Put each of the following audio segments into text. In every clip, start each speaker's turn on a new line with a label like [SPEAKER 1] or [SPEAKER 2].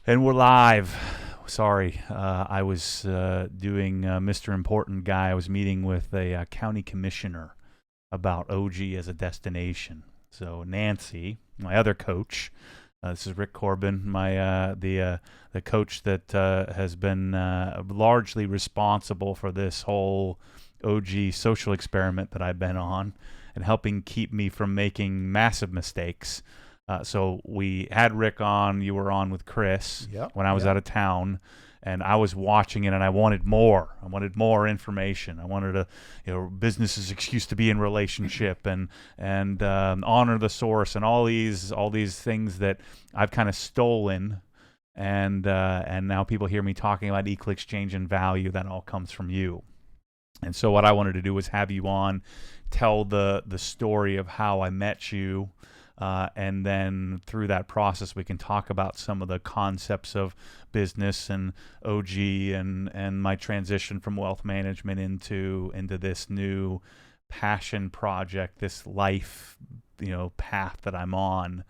[SPEAKER 1] And we're live. Sorry, I was doing Mr. Important Guy. I was meeting with a county commissioner about OG as a destination. So Nancy, my other coach, this is Rick Corbin, my the coach that has been largely responsible for this whole OG social experiment that I've been on, and helping keep me from making massive mistakes. So we had Rick on. You were on with Chris when I was out of town, and I was watching it, and I wanted more. I wanted more information. I wanted a business's excuse to be in relationship, and honor the source, and all these things that I've kind of stolen, and now people hear me talking about equal exchange and value. That all comes from you. And so what I wanted to do was have you on, tell the story of how I met you. And then through that process, we can talk about some of the concepts of business and OG and my transition from wealth management into this new passion project, this life, path that I'm on,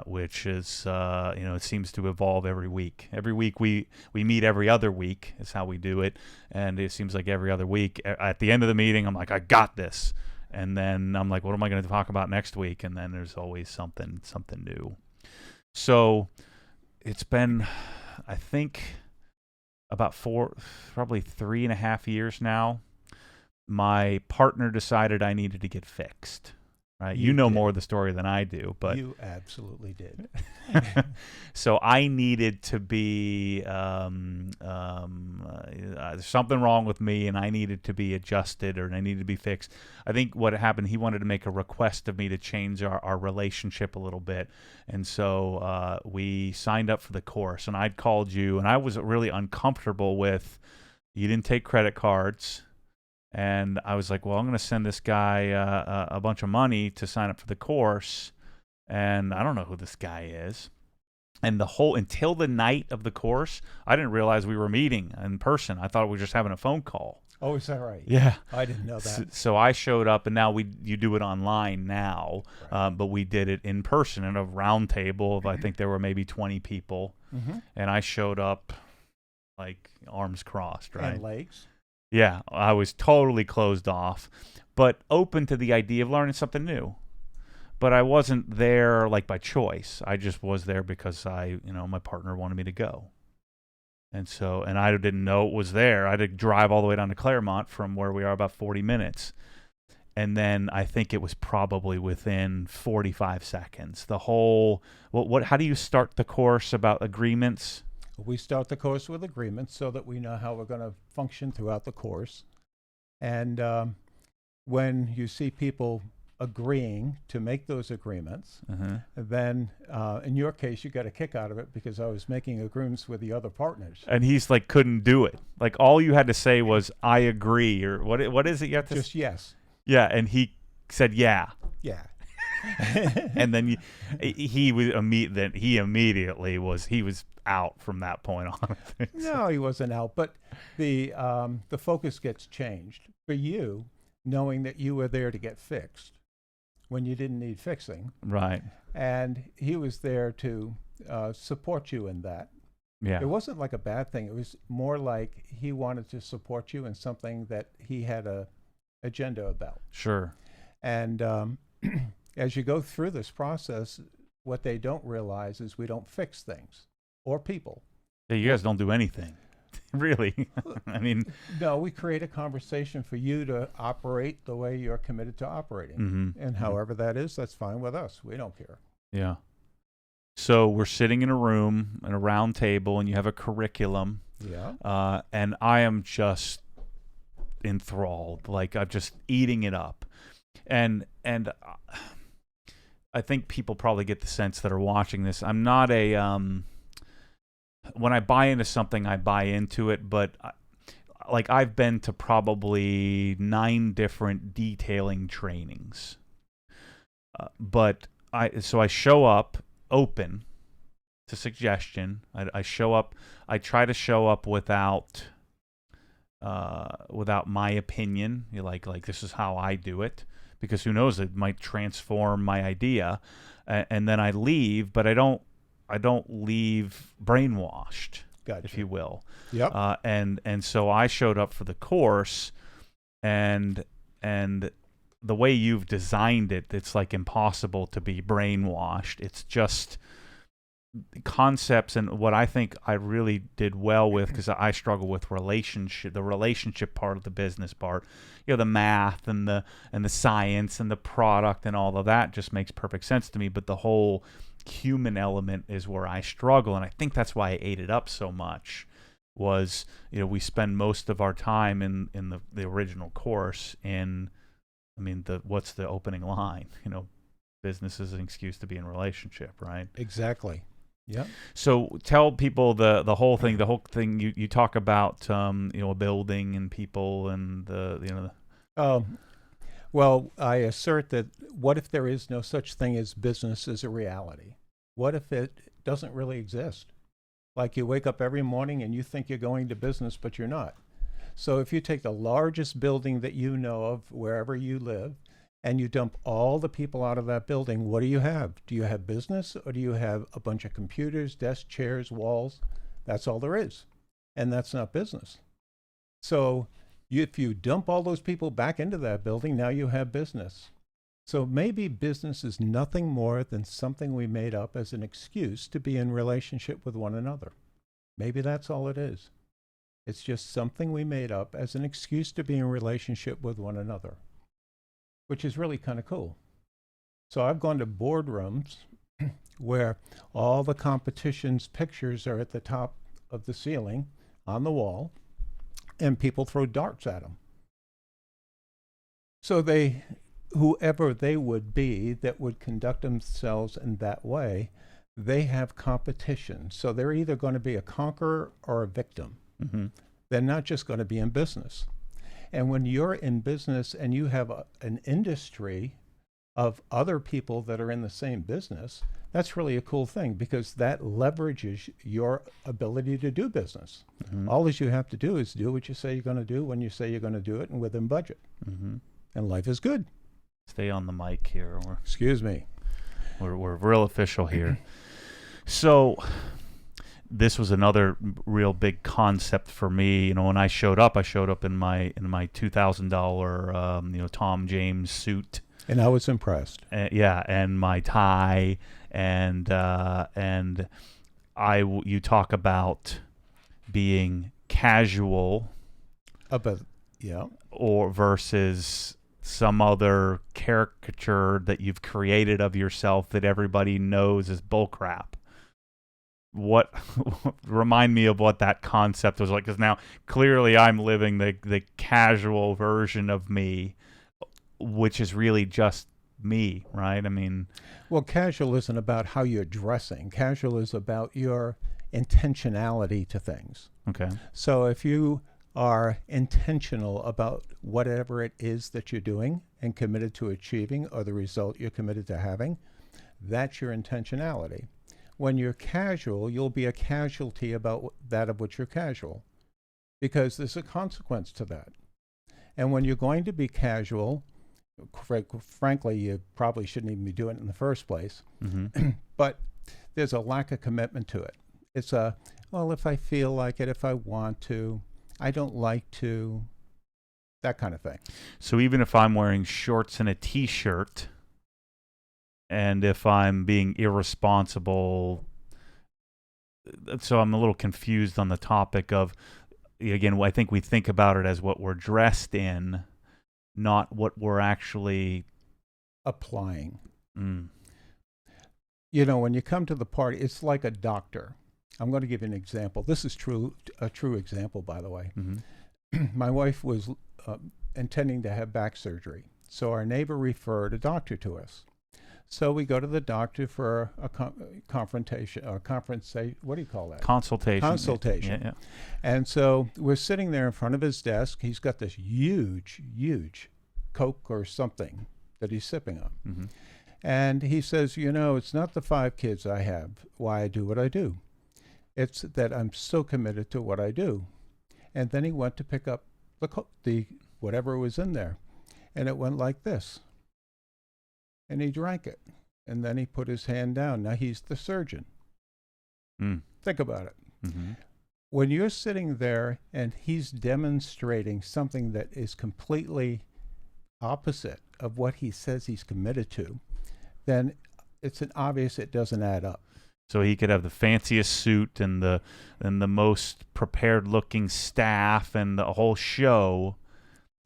[SPEAKER 1] which is, it seems to evolve every week. Every week we meet every other week is how we do it. And it seems like every other week at the end of the meeting, I'm like, I got this. And then I'm like, what am I going to talk about next week? And then there's always something new. So it's been, I think, about probably 3.5 years now. My partner decided I needed to get fixed. Right? You know more of the story than I do, but
[SPEAKER 2] you absolutely did.
[SPEAKER 1] So I needed to be there's something wrong with me, and I needed to be adjusted, or I needed to be fixed. I think what happened, he wanted to make a request of me to change our relationship a little bit, and so we signed up for the course. And I'd called you, and I was really uncomfortable with you didn't take credit cards. And I was like, well, I'm going to send this guy a bunch of money to sign up for the course, and I don't know who this guy is. And until the night of the course, I didn't realize we were meeting in person. I thought we were just having a phone call.
[SPEAKER 2] Oh, is that right?
[SPEAKER 1] Yeah.
[SPEAKER 2] I didn't know that.
[SPEAKER 1] So I showed up, and now you do it online now,
[SPEAKER 2] Right.
[SPEAKER 1] but we did it in person in a round table of, I think there were maybe 20 people.
[SPEAKER 2] Mm-hmm.
[SPEAKER 1] And I showed up like arms crossed, right?
[SPEAKER 2] And legs.
[SPEAKER 1] Yeah, I was totally closed off, but open to the idea of learning something new. But I wasn't there like by choice. I just was there because my partner wanted me to go. And I didn't know it was there. I had to drive all the way down to Claremont from where we are, about 40 minutes. And then I think it was probably within 45 seconds. The whole, how do you start the course about agreements?
[SPEAKER 2] We start the course with agreements so that we know how we're going to function throughout the course. And when you see people agreeing to make those agreements, then in your case, you got a kick out of it because I was making agreements with the other partners.
[SPEAKER 1] And he's like, couldn't do it. Like, all you had to say was, I agree, or what is it you have to
[SPEAKER 2] Just yes.
[SPEAKER 1] Yeah, and he said, yeah.
[SPEAKER 2] Yeah.
[SPEAKER 1] And then he immediately was out from that point on.
[SPEAKER 2] No, he wasn't out, but the focus gets changed for you, knowing that you were there to get fixed when you didn't need fixing.
[SPEAKER 1] Right.
[SPEAKER 2] And he was there to support you in that.
[SPEAKER 1] Yeah.
[SPEAKER 2] It wasn't like a bad thing. It was more like he wanted to support you in something that he had a agenda about.
[SPEAKER 1] Sure.
[SPEAKER 2] And as you go through this process, what they don't realize is we don't fix things or people.
[SPEAKER 1] Yeah, you guys don't do anything. Really. I mean,
[SPEAKER 2] no, we create a conversation for you to operate the way you're committed to operating. And however that is, that's fine with us. We don't care.
[SPEAKER 1] Yeah. So we're sitting in a room, in a round table, and you have a curriculum.
[SPEAKER 2] Yeah.
[SPEAKER 1] And I am just enthralled. Like, I'm just eating it up. And I think people probably get the sense that are watching this. I'm not when I buy into something, I buy into it, but I've been to probably 9 different detailing trainings. But I show up open to suggestion. I show up, I try to show up without my opinion. You're like this is how I do it, because who knows, it might transform my idea. And then I leave, but I leave brainwashed,
[SPEAKER 2] Gotcha.
[SPEAKER 1] if you will.
[SPEAKER 2] Yep.
[SPEAKER 1] And so I showed up for the course, and the way you've designed it, it's like impossible to be brainwashed. It's just concepts, and what I think I really did well with, because I struggle with the relationship part of the business part, the math and the science and the product and all of that just makes perfect sense to me, but the whole human element is where I struggle, and I think that's why I ate it up so much. Was we spend most of our time in the original course what's the opening line? Business is an excuse to be in a relationship, right?
[SPEAKER 2] Exactly. Yeah.
[SPEAKER 1] So tell people the whole thing. The whole thing you talk about, a building and people and
[SPEAKER 2] Well, I assert that what if there is no such thing as business as a reality? What if it doesn't really exist? Like you wake up every morning and you think you're going to business, but you're not. So if you take the largest building that you know of, wherever you live, and you dump all the people out of that building, what do you have? Do you have business, or do you have a bunch of computers, desks, chairs, walls? That's all there is. And that's not business. So if you dump all those people back into that building, now you have business. So maybe business is nothing more than something we made up as an excuse to be in relationship with one another. Maybe that's all it is. It's just something we made up as an excuse to be in relationship with one another, which is really kind of cool. So I've gone to boardrooms where all the competition's pictures are at the top of the ceiling on the wall, and people throw darts at them. So whoever they would be that would conduct themselves in that way, they have competition. So they're either going to be a conqueror or a victim.
[SPEAKER 1] Mm-hmm.
[SPEAKER 2] They're not just going to be in business. And when you're in business and you have an industry of other people that are in the same business, that's really a cool thing, because that leverages your ability to do business.
[SPEAKER 1] Mm-hmm.
[SPEAKER 2] All that you have to do is do what you say you're going to do when you say you're going to do it, and within budget.
[SPEAKER 1] Mm-hmm.
[SPEAKER 2] And life is good.
[SPEAKER 1] Stay on the mic here.
[SPEAKER 2] Excuse me.
[SPEAKER 1] We're real official here. So this was another real big concept for me. When I showed up in my $2,000 Tom James suit,
[SPEAKER 2] and I was impressed.
[SPEAKER 1] And my tie, and you talk about being casual, or versus some other caricature that you've created of yourself that everybody knows is bullcrap. What remind me of what that concept was like, because now clearly I'm living the casual version of me, which is really just me, right?
[SPEAKER 2] Well, casual isn't about how you're dressing. Casual is about your intentionality to things.
[SPEAKER 1] Okay.
[SPEAKER 2] So if you are intentional about whatever it is that you're doing and committed to achieving, or the result you're committed to having, that's your intentionality. When you're casual, you'll be a casualty about that of which you're casual, because there's a consequence to that. And when you're going to be casual, frankly, you probably shouldn't even be doing it in the first place.
[SPEAKER 1] Mm-hmm.
[SPEAKER 2] But there's a lack of commitment to it. It's if I feel like it, if I want to, I don't like to, that kind of thing.
[SPEAKER 1] So even if I'm wearing shorts and a t-shirt, and if I'm being irresponsible, so I'm a little confused on the topic of, again, I think we think about it as what we're dressed in, not what we're actually
[SPEAKER 2] applying.
[SPEAKER 1] Mm.
[SPEAKER 2] When you come to the party, it's like a doctor. I'm going to give you an example. This is a true example, by the way.
[SPEAKER 1] Mm-hmm.
[SPEAKER 2] My wife was intending to have back surgery, so our neighbor referred a doctor to us. So we go to the doctor for a confrontation, or what do you call that?
[SPEAKER 1] Consultation. Yeah.
[SPEAKER 2] And so we're sitting there in front of his desk. He's got this huge Coke or something that he's sipping on.
[SPEAKER 1] Mm-hmm.
[SPEAKER 2] And he says, it's not the 5 kids I have why I do what I do. It's that I'm so committed to what I do. And then he went to pick up the whatever was in there, and it went like this. And he drank it. And then he put his hand down. Now he's the surgeon. Think about it.
[SPEAKER 1] Mm-hmm.
[SPEAKER 2] When you're sitting there and he's demonstrating something that is completely opposite of what he says he's committed to, then it's an obvious it doesn't add up.
[SPEAKER 1] So he could have the fanciest suit and the most prepared looking staff and the whole show.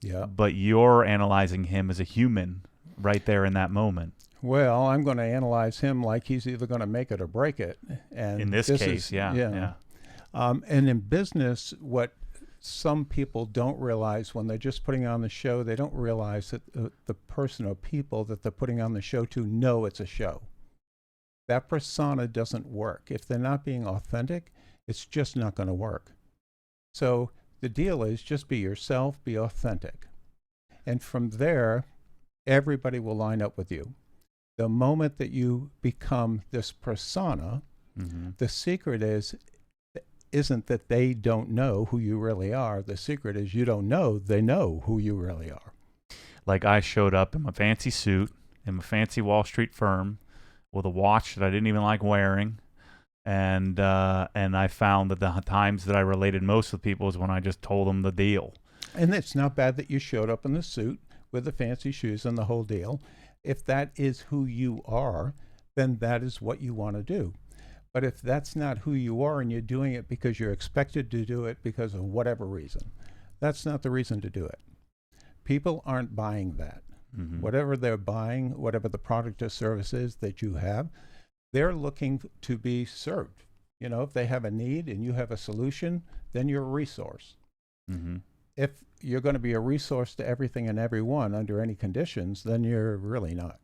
[SPEAKER 2] Yeah.
[SPEAKER 1] But you're analyzing him as a human right there in that moment.
[SPEAKER 2] Well, I'm going to analyze him like he's either going to make it or break it. And
[SPEAKER 1] in this case, yeah.
[SPEAKER 2] And in business, what some people don't realize when they're just putting on the show, they don't realize that the person or people that they're putting on the show to know it's a show. That persona doesn't work. If they're not being authentic, it's just not going to work. So the deal is just be yourself, be authentic. And from there, everybody will line up with you. The moment that you become this persona, the secret isn't that they don't know who you really are. The secret is you don't know they know who you really are.
[SPEAKER 1] Like I showed up in my fancy suit, in my fancy Wall Street firm, with a watch that I didn't even like wearing, and I found that the times that I related most with people is when I just told them the deal.
[SPEAKER 2] And it's not bad that you showed up in the suit with the fancy shoes and the whole deal. If that is who you are, then that is what you want to do. But if that's not who you are and you're doing it because you're expected to do it because of whatever reason, that's not the reason to do it. People aren't buying that. Whatever they're buying, whatever the product or service is that you have, they're looking to be served. You know, if they have a need and you have a solution, then you're a resource. If you're going to be a resource to everything and everyone under any conditions, then you're really not.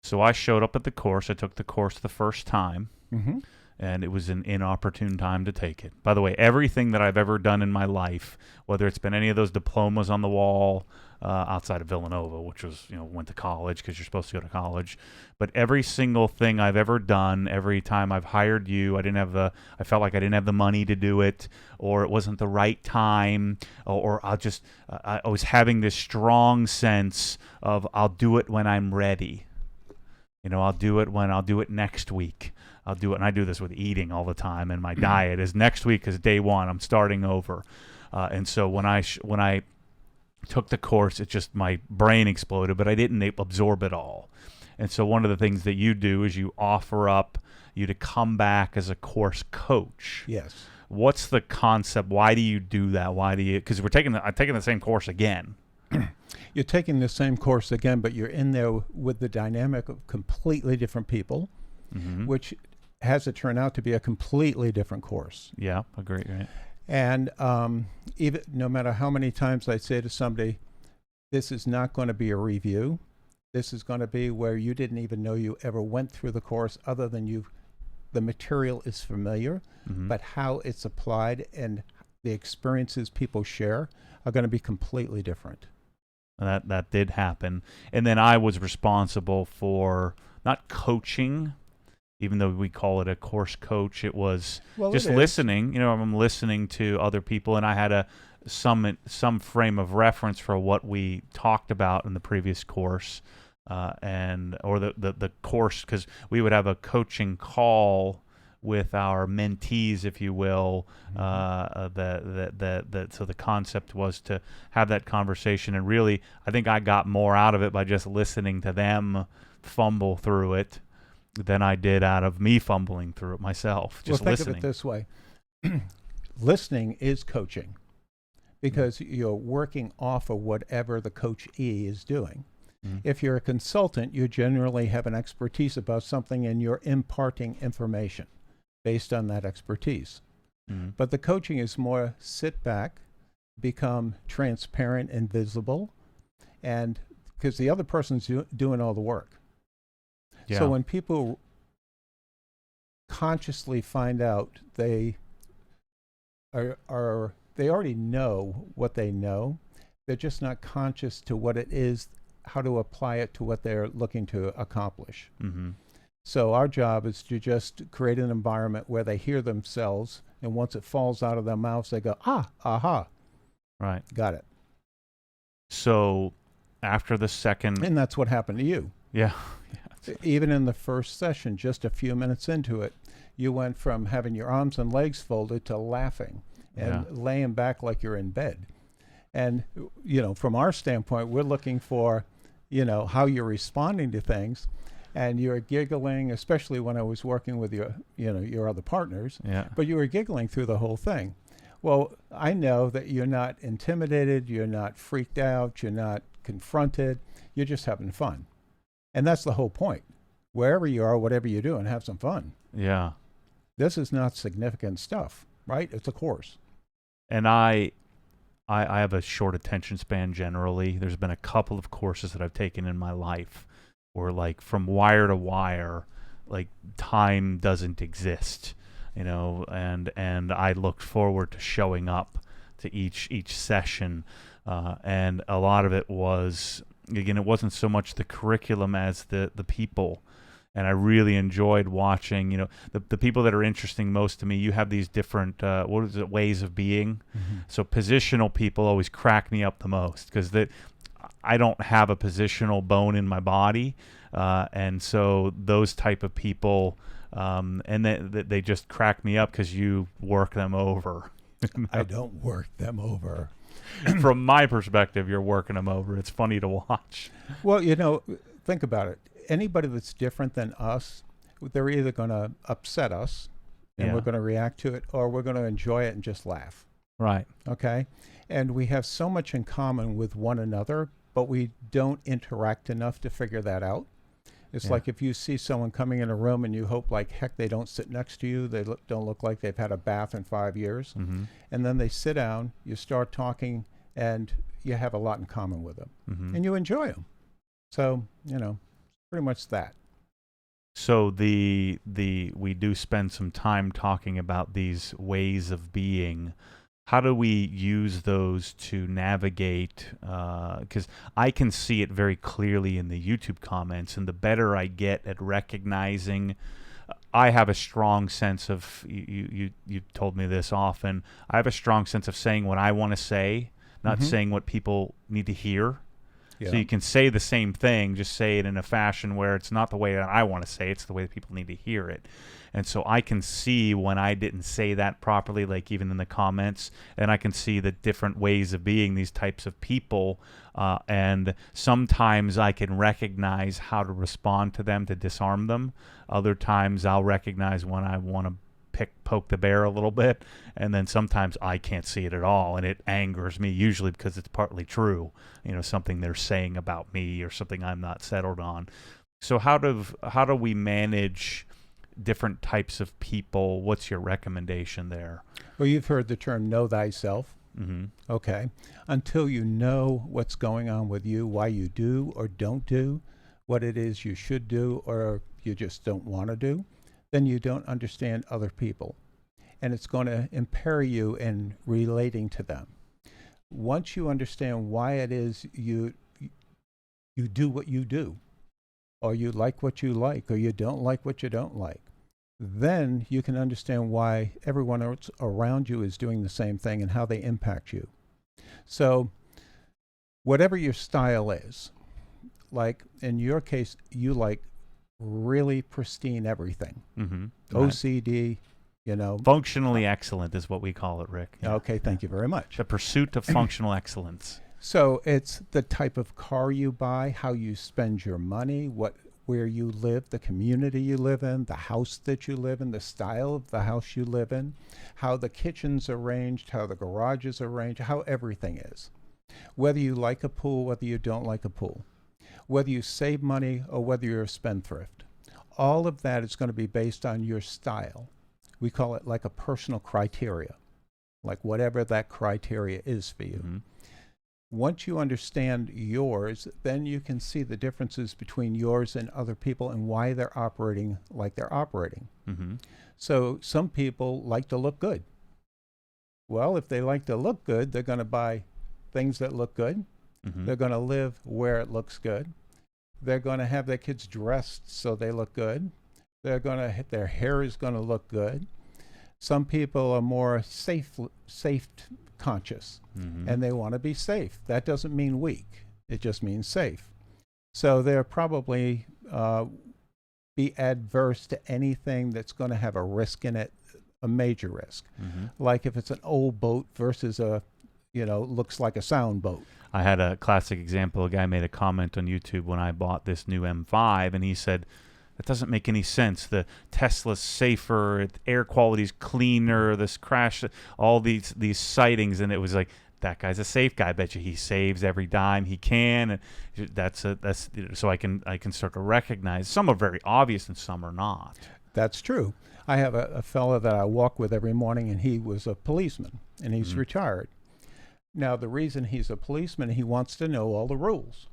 [SPEAKER 1] So I showed up at the course. I took the course the first time, and it was an inopportune time to take it. By the way, everything that I've ever done in my life, whether it's been any of those diplomas on the wall outside of Villanova, which was, went to college because you're supposed to go to college, but every single thing I've ever done, every time I've hired you, I felt like I didn't have the money to do it, or it wasn't the right time, or I was having this strong sense of I'll do it when I'm ready. I'll do it next week. I'll do it. And I do this with eating all the time. And my diet is next week is day one. I'm starting over. And so when I took the course, it just, my brain exploded, but I didn't absorb it all. And so one of the things that you do is you offer up you to come back as a course coach.
[SPEAKER 2] Yes.
[SPEAKER 1] What's the concept? Why do you do that? Because I'm taking the same course again.
[SPEAKER 2] You're taking the same course again, but you're in there with the dynamic of completely different people, which has it turn out to be a completely different course.
[SPEAKER 1] Yeah, agree, right?
[SPEAKER 2] And even no matter how many times I say to somebody, this is not going to be a review. This is going to be where you didn't even know you ever went through the course, other than the material is familiar, but how it's applied and the experiences people share are going to be completely different.
[SPEAKER 1] That did happen. And then I was responsible for not coaching, even though we call it a course coach. It was just listening. I'm listening to other people, and I had some frame of reference for what we talked about in the previous course, or the course, because we would have a coaching call with our mentees, if you will. So the concept was to have that conversation, and really, I think I got more out of it by just listening to them fumble through it than I did out of me fumbling through it myself. Just listening.
[SPEAKER 2] Think of it this way: listening is coaching, because you're working off of whatever the coachee is doing. If you're a consultant, you generally have an expertise about something, and you're imparting information based on that expertise. But the coaching is more sit back, become transparent and visible, and because the other person's doing all the work.
[SPEAKER 1] Yeah.
[SPEAKER 2] So when people consciously find out they already know what they know, they're just not conscious to what it is, how to apply it to what they're looking to accomplish. So our job is to just create an environment where they hear themselves, and once it falls out of their mouths, they go, aha.
[SPEAKER 1] Right.
[SPEAKER 2] Got it.
[SPEAKER 1] So after the second...
[SPEAKER 2] And that's what happened to you.
[SPEAKER 1] Yeah.
[SPEAKER 2] Even in the first session, just a few minutes into it, you went from having your arms and legs folded to laughing and laying back like you're in bed. And, from our standpoint, we're looking for, how you're responding to things. And you're giggling, especially when I was working with your other partners.
[SPEAKER 1] Yeah.
[SPEAKER 2] But you were giggling through the whole thing. Well, I know that you're not intimidated, you're not freaked out, you're not confronted, you're just having fun. And that's the whole point. Wherever you are, whatever you're doing, have some fun.
[SPEAKER 1] Yeah.
[SPEAKER 2] This is not significant stuff, right? It's a course.
[SPEAKER 1] And I have a short attention span generally. There's been a couple of courses that I've taken in my life where, like, from wire to wire, like, time doesn't exist, and I looked forward to showing up to each session, and a lot of it was, again, it wasn't so much the curriculum as the people. And I really enjoyed watching, the people that are interesting most to me. You have these different, ways of being. Mm-hmm. So positional people always crack me up the most because I don't have a positional bone in my body. And so those type of people, and they just crack me up because you work them over.
[SPEAKER 2] I don't work them over.
[SPEAKER 1] From my perspective, you're working them over. It's funny to watch.
[SPEAKER 2] Well, think about it. Anybody that's different than us, they're either going to upset us and we're going to react to it, or we're going to enjoy it and just laugh.
[SPEAKER 1] Right.
[SPEAKER 2] Okay. And we have so much in common with one another, but we don't interact enough to figure that out. It's like if you see someone coming in a room and you hope like heck they don't sit next to you, they don't look like they've had a bath in 5 years. Mm-hmm. And then they sit down, you start talking, and you have a lot in common with them. Mm-hmm. And you enjoy them. So, pretty much that.
[SPEAKER 1] So we do spend some time talking about these ways of being. How do we use those to navigate? Because I can see it very clearly in the YouTube comments, and the better I get at recognizing, I have a strong sense of, you told me this often, I have a strong sense of saying what I want to say, not saying what people need to hear. Yeah. So you can say the same thing, just say it in a fashion where it's not the way that I want to say it, it's the way that people need to hear it. And so I can see when I didn't say that properly, like even in the comments, and I can see the different ways of being these types of people. And sometimes I can recognize how to respond to them to disarm them. Other times I'll recognize when I want to poke the bear a little bit, and then sometimes I can't see it at all, and it angers me, usually because it's partly true, something they're saying about me or something I'm not settled on. So how do we manage different types of people? What's your recommendation there?
[SPEAKER 2] Well, you've heard the term know thyself.
[SPEAKER 1] Mm-hmm.
[SPEAKER 2] Okay. Until you know what's going on with you, why you do or don't do what it is you should do or you just don't want to do, then you don't understand other people. And it's going to impair you in relating to them. Once you understand why it is you do what you do, or you like what you like, or you don't like what you don't like, then you can understand why everyone else around you is doing the same thing and how they impact you. So whatever your style is, like in your case, you like really pristine everything. Mm-hmm. OCD,
[SPEAKER 1] Functionally excellent is what we call it, Rick.
[SPEAKER 2] Yeah. Okay, thank you very much.
[SPEAKER 1] The pursuit of functional excellence.
[SPEAKER 2] So it's the type of car you buy, how you spend your money, where you live, the community you live in, the house that you live in, the style of the house you live in, how the kitchen's arranged, how the garage is arranged, how everything is. Whether you like a pool, whether you don't like a pool, whether you save money or whether you're a spendthrift. All of that is going to be based on your style. We call it like a personal criteria, like whatever that criteria is for you. Mm-hmm. Once you understand yours, then you can see the differences between yours and other people and why they're operating like they're operating. Mm-hmm. So some people like to look good. Well, if they like to look good, they're going to buy things that look good. Mm-hmm. They're going to live where it looks good. They're going to have their kids dressed so they look good. Their hair is going to look good. Some people are more safe conscious, mm-hmm. and they want to be safe. That doesn't mean weak. It just means safe. So they're probably be adverse to anything that's going to have a risk in it, a major risk. Like if it's an old boat versus a, looks like a sound boat.
[SPEAKER 1] I had a classic example. A guy made a comment on YouTube when I bought this new M5, and he said, that doesn't make any sense. The Tesla's safer, air quality's cleaner, this crash, all these sightings. And it was like, that guy's a safe guy. I bet you he saves every dime he can. And so I can start to recognize some are very obvious and some are not.
[SPEAKER 2] That's true. I have a fellow that I walk with every morning, and he was a policeman, and he's retired. Now, the reason he's a policeman, he wants to know all the rules.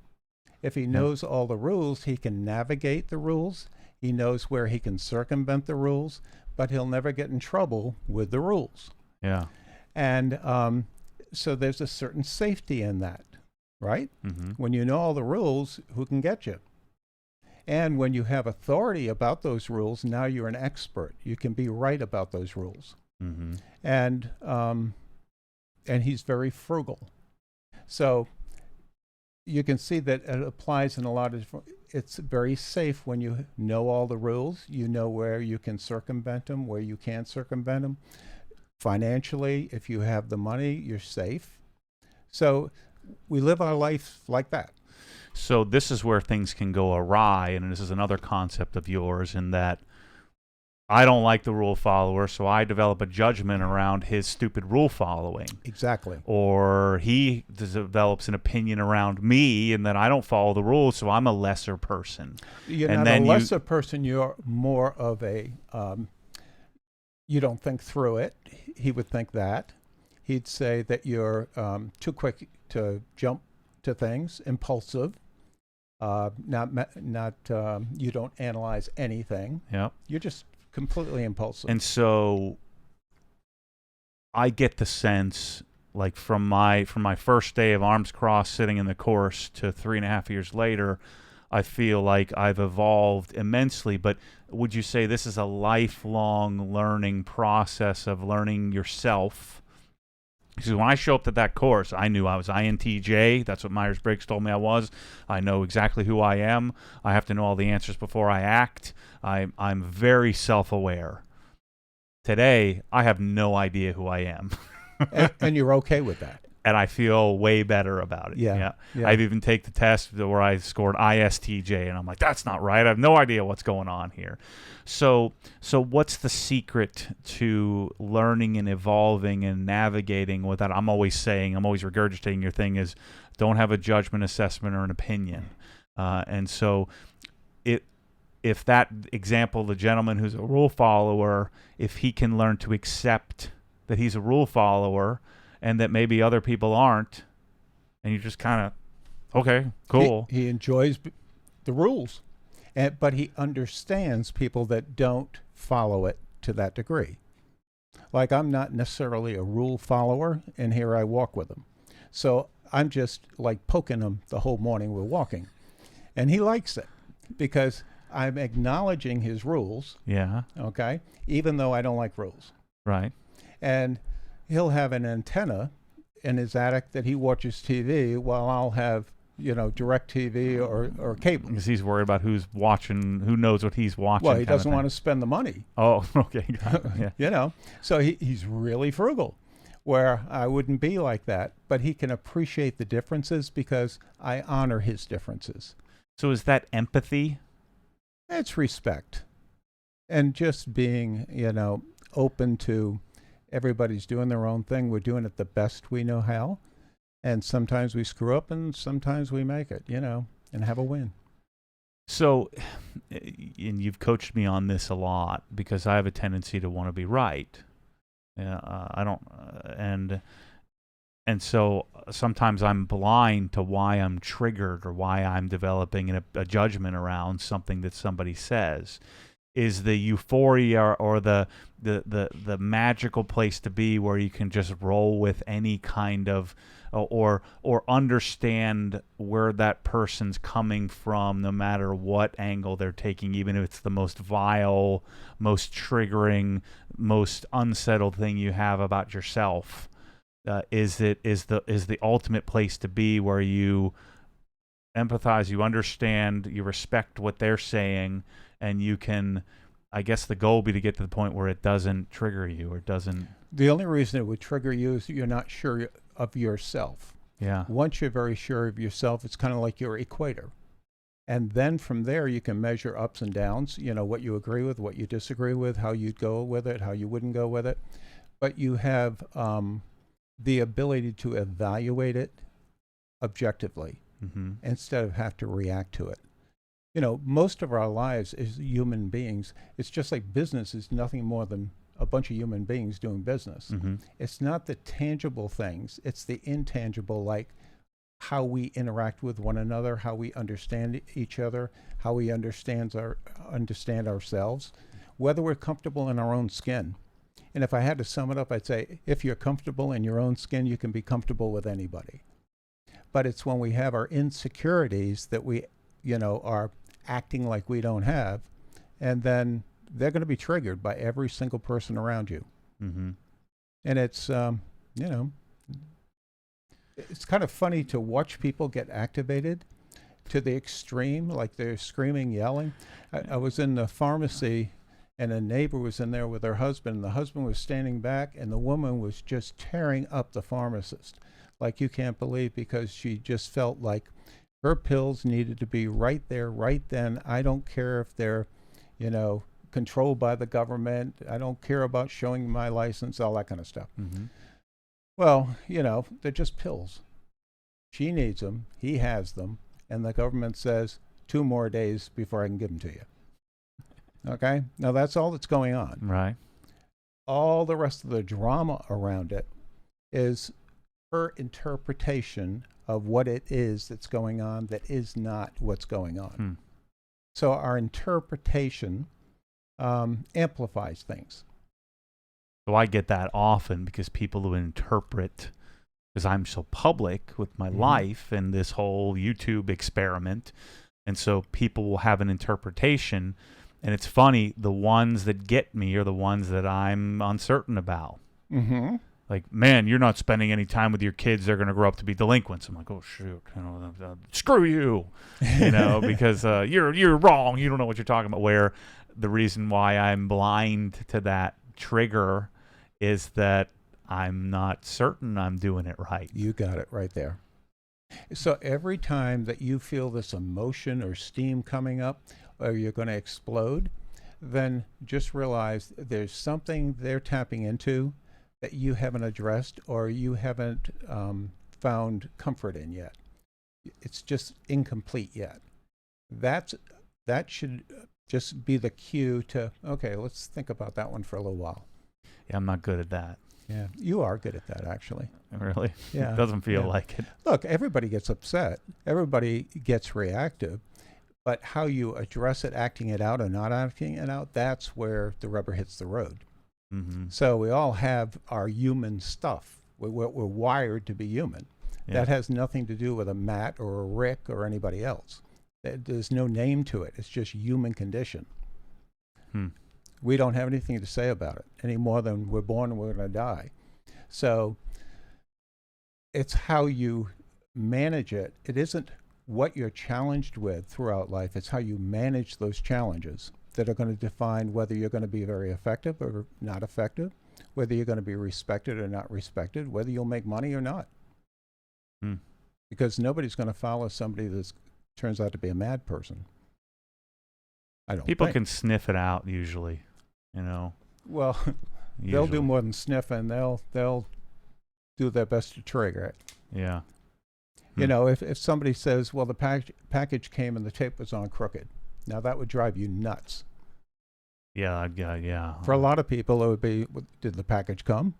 [SPEAKER 2] If he knows all the rules, he can navigate the rules. He knows where he can circumvent the rules, but he'll never get in trouble with the rules.
[SPEAKER 1] Yeah.
[SPEAKER 2] And so there's a certain safety in that, right? When you know all the rules, who can get you? And when you have authority about those rules, now you're an expert. You can be right about those rules. And he's very frugal. So you can see that it applies in a lot of different, it's very safe when you know all the rules. You know where you can circumvent them, where you can't circumvent them. Financially, if you have the money, you're safe. So we live our life like that.
[SPEAKER 1] So this is where things can go awry, and this is another concept of yours in that I don't like the rule follower, so I develop a judgment around his stupid rule following.
[SPEAKER 2] Exactly.
[SPEAKER 1] Or he develops an opinion around me and that I don't follow the rules, so I'm a lesser person.
[SPEAKER 2] You're
[SPEAKER 1] and
[SPEAKER 2] not
[SPEAKER 1] then
[SPEAKER 2] a lesser person. You're more of a, you don't think through it. He would think that. He'd say that you're too quick to jump to things, impulsive. You don't analyze anything.
[SPEAKER 1] Yeah.
[SPEAKER 2] You're just completely impulsive.
[SPEAKER 1] And so I get the sense, like from my first day of arms crossed sitting in the course to 3.5 years later, I feel like I've evolved immensely. But would you say this is a lifelong learning process of learning yourself? Because when I show up to that course, I knew I was INTJ. That's what Myers-Briggs told me I was. I know exactly who I am. I have to know all the answers before I act. I'm very self-aware. Today, I have no idea who I am.
[SPEAKER 2] and you're okay with that.
[SPEAKER 1] And I feel way better about it.
[SPEAKER 2] Yeah.
[SPEAKER 1] I've even taken the test where I scored ISTJ, and I'm like, that's not right. I have no idea what's going on here. So what's the secret to learning and evolving and navigating with that? I'm always regurgitating your thing is don't have a judgment, assessment, or an opinion. And so if that example, the gentleman who's a rule follower, if he can learn to accept that he's a rule follower and that maybe other people aren't, and you just kind of, okay, cool.
[SPEAKER 2] He enjoys the rules, but he understands people that don't follow it to that degree. Like I'm not necessarily a rule follower, and here I walk with him. So I'm just like poking him the whole morning we're walking. And he likes it because I'm acknowledging his rules.
[SPEAKER 1] Yeah.
[SPEAKER 2] Okay. Even though I don't like rules.
[SPEAKER 1] Right.
[SPEAKER 2] And he'll have an antenna in his attic that he watches TV while I'll have, direct TV or cable.
[SPEAKER 1] Because he's worried about who's watching, who knows what he's watching.
[SPEAKER 2] Well, he doesn't want to spend the money.
[SPEAKER 1] Oh, okay. Yeah.
[SPEAKER 2] So he's really frugal, where I wouldn't be like that. But he can appreciate the differences because I honor his differences.
[SPEAKER 1] So is that empathy?
[SPEAKER 2] It's respect. And just being, open to everybody's doing their own thing. We're doing it the best we know how. And sometimes we screw up and sometimes we make it, and have a win.
[SPEAKER 1] So, and you've coached me on this a lot because I have a tendency to want to be right. I don't, and so sometimes I'm blind to why I'm triggered or why I'm developing a judgment around something that somebody says. Is the euphoria or the magical place to be where you can just roll with any kind of or understand where that person's coming from, no matter what angle they're taking, even if it's the most vile, most triggering, most unsettled thing you have about yourself. Is the ultimate place to be where you empathize, you understand, you respect what they're saying, and you can, I guess the goal would be to get to the point where it doesn't trigger you or doesn't.
[SPEAKER 2] The only reason it would trigger you is you're not sure of yourself.
[SPEAKER 1] Yeah.
[SPEAKER 2] Once you're very sure of yourself, it's kind of like your equator. And then from there, you can measure ups and downs, what you agree with, what you disagree with, how you'd go with it, how you wouldn't go with it. But you have the ability to evaluate it objectively instead of have to react to it. Most of our lives as human beings, it's just like business is nothing more than a bunch of human beings doing business. It's not the tangible things, it's the intangible, like how we interact with one another, how we understand each other, how we understand ourselves, whether we're comfortable in our own skin. And if I had to sum it up, I'd say if you're comfortable in your own skin, you can be comfortable with anybody. But it's when we have our insecurities that we, are acting like we don't have, and then they're going to be triggered by every single person around you. And it's, it's kind of funny to watch people get activated to the extreme, like they're screaming, yelling. I was in the pharmacy, and a neighbor was in there with her husband, and the husband was standing back, and the woman was just tearing up the pharmacist like you can't believe, because she just felt like her pills needed to be right there, right then. I don't care if they're, controlled by the government. I don't care about showing my license, all that kind of stuff. Well, they're just pills. She needs them. He has them. And the government says 2 more days before I can give them to you. Okay? Now, that's all that's going on.
[SPEAKER 1] Right.
[SPEAKER 2] All the rest of the drama around it is her interpretation of what it is that's going on that is not what's going on. So our interpretation amplifies things.
[SPEAKER 1] So I get that often because people who interpret, because I'm so public with my life and this whole YouTube experiment, and so people will have an interpretation, and it's funny, the ones that get me are the ones that I'm uncertain about. Like, man, you're not spending any time with your kids, they're going to grow up to be delinquents. I'm like, oh shoot, screw you, because you're wrong, you don't know what you're talking about. Where the reason why I'm blind to that trigger is that I'm not certain I'm doing it right.
[SPEAKER 2] You got it right there. So every time that you feel this emotion or steam coming up, or you're going to explode, then just realize there's something they're tapping into that you haven't addressed or you haven't found comfort in yet. It's just incomplete yet. That should just be the cue to, okay, let's think about that one for a little while.
[SPEAKER 1] Yeah, I'm not good at that.
[SPEAKER 2] Yeah, you are good at that, actually.
[SPEAKER 1] Really?
[SPEAKER 2] Yeah.
[SPEAKER 1] It doesn't feel like it.
[SPEAKER 2] Look, everybody gets upset. Everybody gets reactive. But how you address it, acting it out or not acting it out, that's where the rubber hits the road. So we all have our human stuff. We're wired to be human. Yeah. That has nothing to do with a Matt or a Rick or anybody else. There's no name to it. It's just human condition. We don't have anything to say about it any more than we're born and we're going to die. So it's how you manage it. It isn't what you're challenged with throughout life. It's how you manage those challenges that are going to define whether you're going to be very effective or not effective, whether you're going to be respected or not respected, whether you'll make money or not. Because nobody's going to follow somebody that turns out to be a mad person. I don't
[SPEAKER 1] People
[SPEAKER 2] think.
[SPEAKER 1] can sniff it out usually,
[SPEAKER 2] Well, they'll do more than sniff, and they'll do their best to trigger it.
[SPEAKER 1] Yeah.
[SPEAKER 2] If somebody says, well, the package came and the tape was on crooked, now that would drive you nuts.
[SPEAKER 1] Yeah.
[SPEAKER 2] For a lot of people, it would be, did the package come?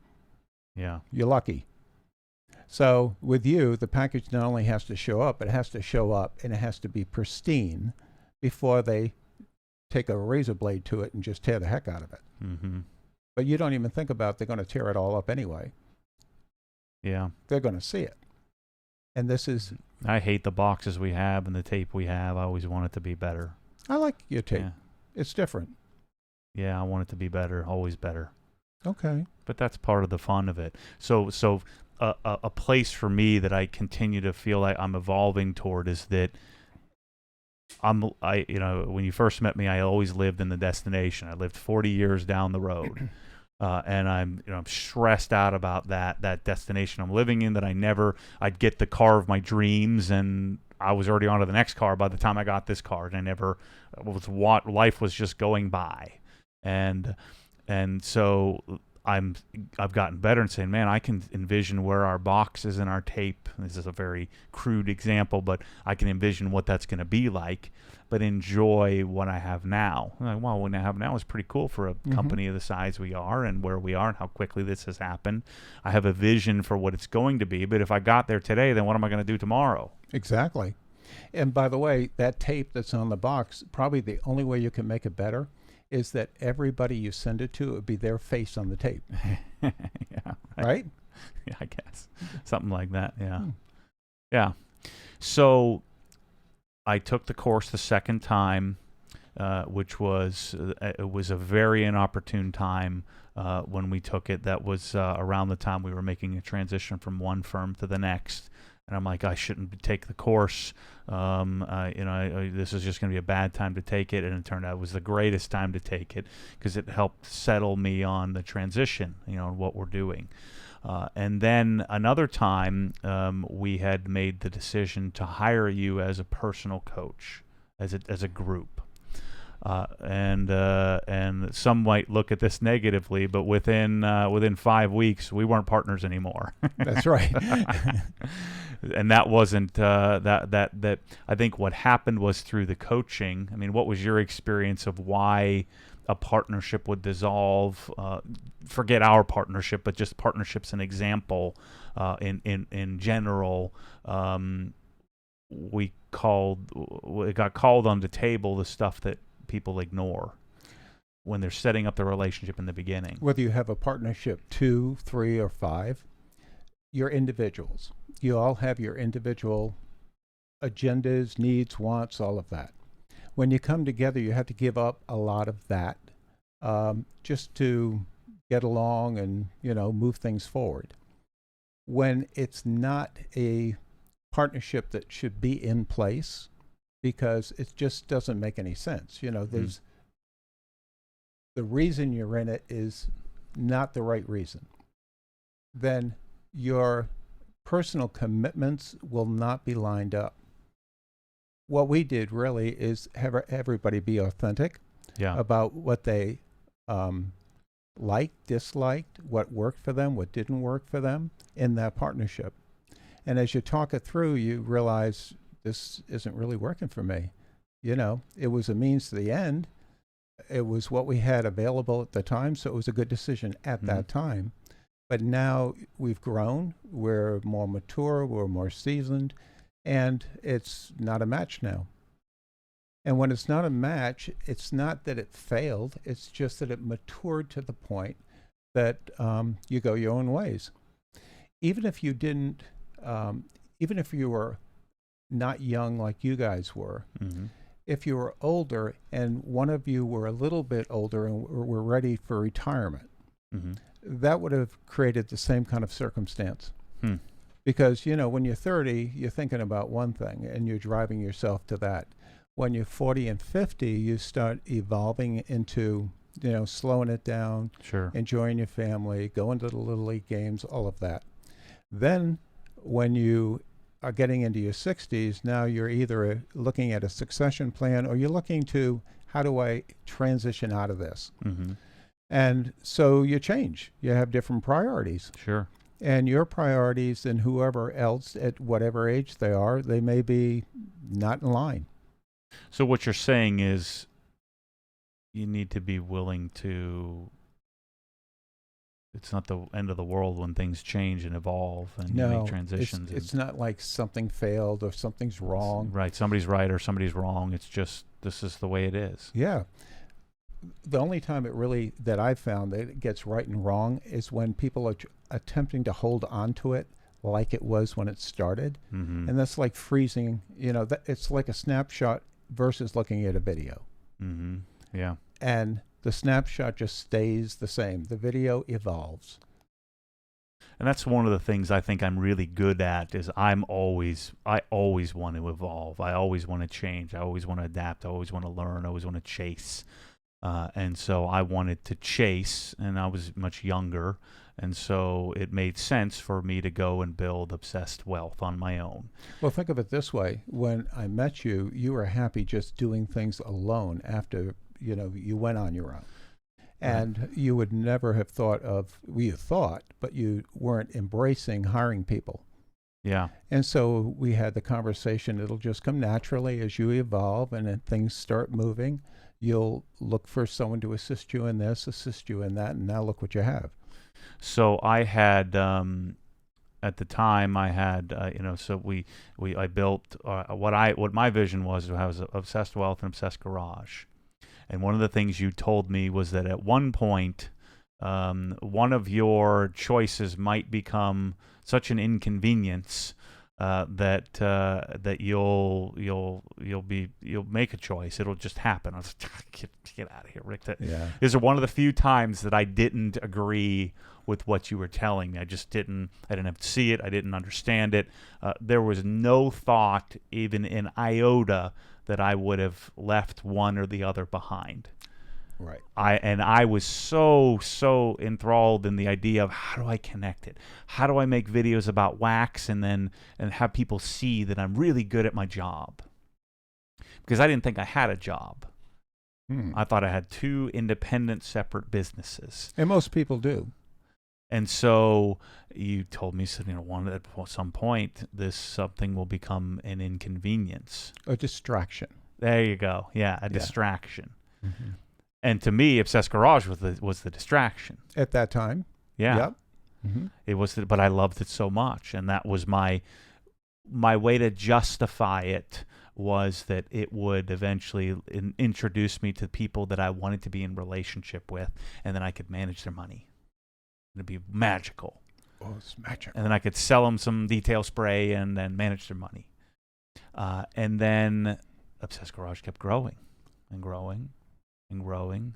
[SPEAKER 1] Yeah.
[SPEAKER 2] You're lucky. So with you, the package not only has to show up, it has to show up and it has to be pristine before they take a razor blade to it and just tear the heck out of it. But you don't even think about they're going to tear it all up anyway.
[SPEAKER 1] Yeah.
[SPEAKER 2] They're going to see it. And this is...
[SPEAKER 1] I hate the boxes we have and the tape we have. I always want it to be better.
[SPEAKER 2] I like your tape.
[SPEAKER 1] Yeah.
[SPEAKER 2] It's different.
[SPEAKER 1] Yeah, I want it to be better, always better.
[SPEAKER 2] Okay.
[SPEAKER 1] But that's part of the fun of it. So a place for me that I continue to feel like I'm evolving toward is that when you first met me, I always lived in the destination. I lived 40 years down the road. And I'm stressed out about that destination I'm living in, that I'd get the car of my dreams, and I was already on to the next car by the time I got this car, and life was just going by. And so I've gotten better in saying, man, I can envision where our box is in our tape. This is a very crude example, but I can envision what that's going to be like, but enjoy what I have now. I'm like, well, what I have now is pretty cool for a company of the size we are and where we are and how quickly this has happened. I have a vision for what it's going to be, but if I got there today, then what am I going to do tomorrow?
[SPEAKER 2] Exactly. And by the way, that tape that's on the box, probably the only way you can make it better is that everybody you send it to, it would be their face on the tape.
[SPEAKER 1] Yeah.
[SPEAKER 2] Right?
[SPEAKER 1] Yeah, I guess. Something like that, yeah. Yeah. So I took the course the second time, which was it was a very inopportune time when we took it. That was around the time we were making a transition from one firm to the next. And I'm like, I shouldn't take the course. This is just going to be a bad time to take it. And it turned out it was the greatest time to take it because it helped settle me on the transition, and what we're doing. And then another time, we had made the decision to hire you as a personal coach, as a group. And some might look at this negatively, but within 5 weeks, we weren't partners anymore.
[SPEAKER 2] That's right.
[SPEAKER 1] And that wasn't that. I think what happened was through the coaching. I mean, what was your experience of why a partnership would dissolve? Forget our partnership, but just partnerships, an example. In general, it got called on the table, the stuff that people ignore when they're setting up the relationship in the beginning.
[SPEAKER 2] Whether you have a partnership 2, 3, or 5, you're individuals. You all have your individual agendas, needs, wants, all of that. When you come together, you have to give up a lot of that just to get along and, move things forward. When it's not a partnership that should be in place, because it just doesn't make any sense. There's the reason you're in it is not the right reason. Then your personal commitments will not be lined up. What we did really is have everybody be authentic about what they liked, disliked, what worked for them, what didn't work for them in that partnership. And as you talk it through, you realize this isn't really working for me. It was a means to the end. It was what we had available at the time, so it was a good decision at that time. But now we've grown, we're more mature, we're more seasoned, and it's not a match now. And when it's not a match, it's not that it failed, it's just that it matured to the point that you go your own ways. Even if you didn't, even if you were not young like you guys were, if you were older and one of you were a little bit older and were ready for retirement, that would have created the same kind of circumstance. Because, when you're 30, you're thinking about one thing and you're driving yourself to that. When you're 40 and 50, you start evolving into, slowing it down, enjoying your family, going to the Little League games, all of that. Then when you are getting into your 60s, now you're either looking at a succession plan or you're looking to, how do I transition out of this? And so you change. You have different priorities.
[SPEAKER 1] Sure.
[SPEAKER 2] And your priorities and whoever else at whatever age they are, they may be not in line.
[SPEAKER 1] So what you're saying is you need to be willing to, it's not the end of the world when things change and evolve and you make transitions.
[SPEAKER 2] It's not like something failed or something's wrong.
[SPEAKER 1] Right. Somebody's right or somebody's wrong. It's just, this is the way it is.
[SPEAKER 2] Yeah. The only time that I've found that it gets right and wrong is when people are attempting to hold on to it like it was when it started. And that's like freezing, it's like a snapshot versus looking at a video.
[SPEAKER 1] Yeah.
[SPEAKER 2] And the snapshot just stays the same. The video evolves.
[SPEAKER 1] And that's one of the things I think I'm really good at is I always want to evolve. I always want to change. I always want to adapt. I always want to learn. I always want to chase. And so I wanted to chase, and I was much younger. And so it made sense for me to go and build Obsessed Wealth on my own.
[SPEAKER 2] Well, think of it this way. When I met you, you were happy just doing things alone after, you went on your own. And you would never have thought of, well, you thought, but you weren't embracing hiring people.
[SPEAKER 1] Yeah.
[SPEAKER 2] And so we had the conversation. It'll just come naturally as you evolve and then things start moving. You'll look for someone to assist you in this, assist you in that, and now look what you have.
[SPEAKER 1] So I had, at the time, I had, I built what my vision was Obsessed Wealth and Obsessed Garage. And one of the things you told me was that at one point, one of your choices might become such an inconvenience that you'll make a choice. It'll just happen. I was like, get out of here, Rick. These are one of the few times that I didn't agree with what you were telling me. I didn't have to see it. I didn't understand it. There was no thought, even in iota, that I would have left one or the other behind.
[SPEAKER 2] Right.
[SPEAKER 1] I was so enthralled in the idea of how do I connect it? How do I make videos about wax and have people see that I'm really good at my job? Because I didn't think I had a job. I thought I had two independent, separate businesses.
[SPEAKER 2] And most people do.
[SPEAKER 1] And so you told me, at some point, something will become an inconvenience.
[SPEAKER 2] A distraction.
[SPEAKER 1] There you go. Yeah, a distraction. Mm-hmm. And to me, Obsessed Garage was the distraction.
[SPEAKER 2] At that time?
[SPEAKER 1] Yeah.
[SPEAKER 2] Yep. Mm-hmm.
[SPEAKER 1] It was, but I loved it so much. And that was my way to justify it, was that it would eventually introduce me to people that I wanted to be in relationship with, and then I could manage their money. It'd be magical.
[SPEAKER 2] Oh, it's magical.
[SPEAKER 1] And then I could sell them some detail spray and then manage their money. And then Obsessed Garage kept growing and growing and growing.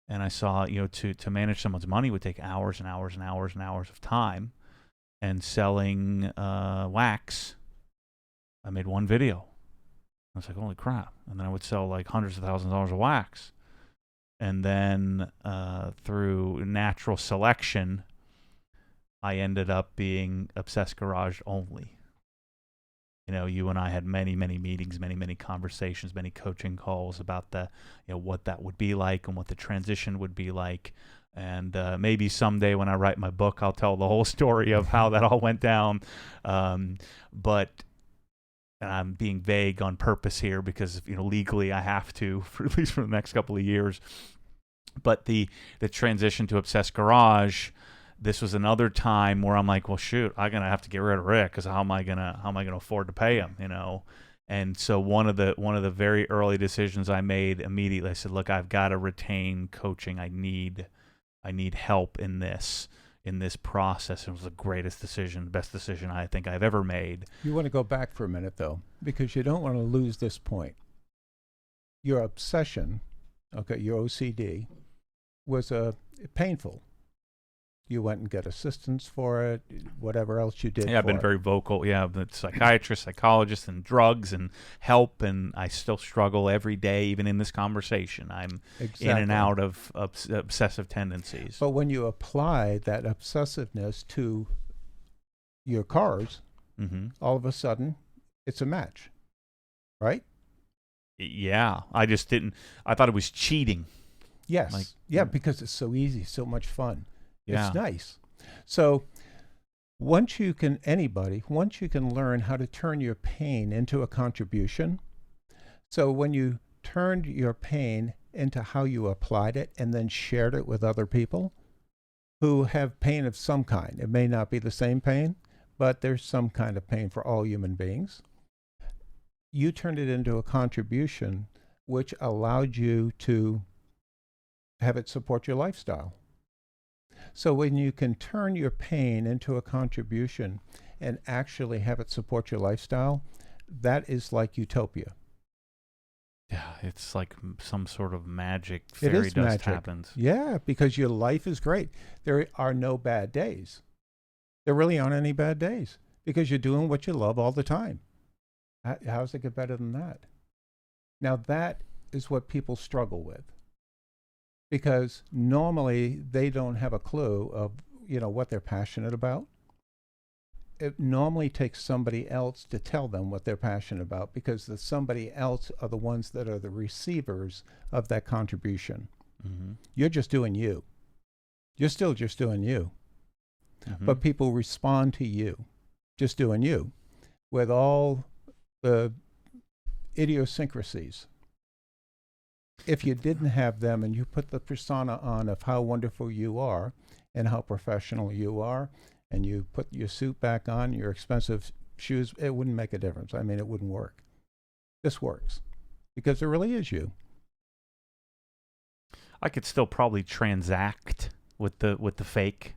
[SPEAKER 1] And I saw, to manage someone's money would take hours and hours and hours and hours of time. And selling wax, I made one video. I was like, holy crap. And then I would sell like hundreds of thousands of dollars of wax. And then through natural selection, I ended up being Obsessed Garage only. You and I had many, many meetings, many, many conversations, many coaching calls about what that would be like and what the transition would be like. And maybe someday when I write my book, I'll tell the whole story of how that all went down. But I'm being vague on purpose here because legally I have to, at least for the next couple of years. But the transition to Obsessed Garage, this was another time where I'm like, well, shoot, I'm gonna have to get rid of Rick because how am I gonna afford to pay him? And so one of the very early decisions I made immediately, I said, look, I've got to retain coaching. I need help in this process. It was the greatest decision, the best decision I think I've ever made.
[SPEAKER 2] You want to go back for a minute, though, because you don't want to lose this point. Your obsession, your OCD, was painful. You went and got assistance for it, whatever else you did.
[SPEAKER 1] Yeah, I've been very vocal. Yeah, but psychiatrist, psychologist, and drugs and help, and I still struggle every day, even in this conversation. I'm in and out of obsessive tendencies.
[SPEAKER 2] But when you apply that obsessiveness to your cars, all of a sudden, it's a match, right?
[SPEAKER 1] Yeah, I just didn't. I thought it was cheating.
[SPEAKER 2] Yes. Because it's so easy, so much fun.
[SPEAKER 1] Yeah.
[SPEAKER 2] It's nice. So once you can learn how to turn your pain into a contribution. So when you turned your pain into how you applied it and then shared it with other people who have pain of some kind. It may not be the same pain, but there's some kind of pain for all human beings. You turned it into a contribution, which allowed you to have it support your lifestyle. So when you can turn your pain into a contribution and actually have it support your lifestyle, that is like utopia.
[SPEAKER 1] Yeah, it's like some sort of magic, fairy dust happens.
[SPEAKER 2] Yeah, because your life is great. There are no bad days. There really aren't any bad days because you're doing what you love all the time. How's it get better than that? Now, that is what people struggle with, because normally they don't have a clue of, what they're passionate about. It normally takes somebody else to tell them what they're passionate about, because the somebody else are the ones that are the receivers of that contribution.
[SPEAKER 1] Mm-hmm.
[SPEAKER 2] You're just doing you. You're still just doing you.
[SPEAKER 1] Mm-hmm.
[SPEAKER 2] But people respond to you, just doing you, with all the idiosyncrasies. If you didn't have them and you put the persona on of how wonderful you are and how professional you are, and you put your suit back on, your expensive shoes, it wouldn't make a difference. I mean, it wouldn't work. This works because it really is you.
[SPEAKER 1] I could still probably transact with the fake,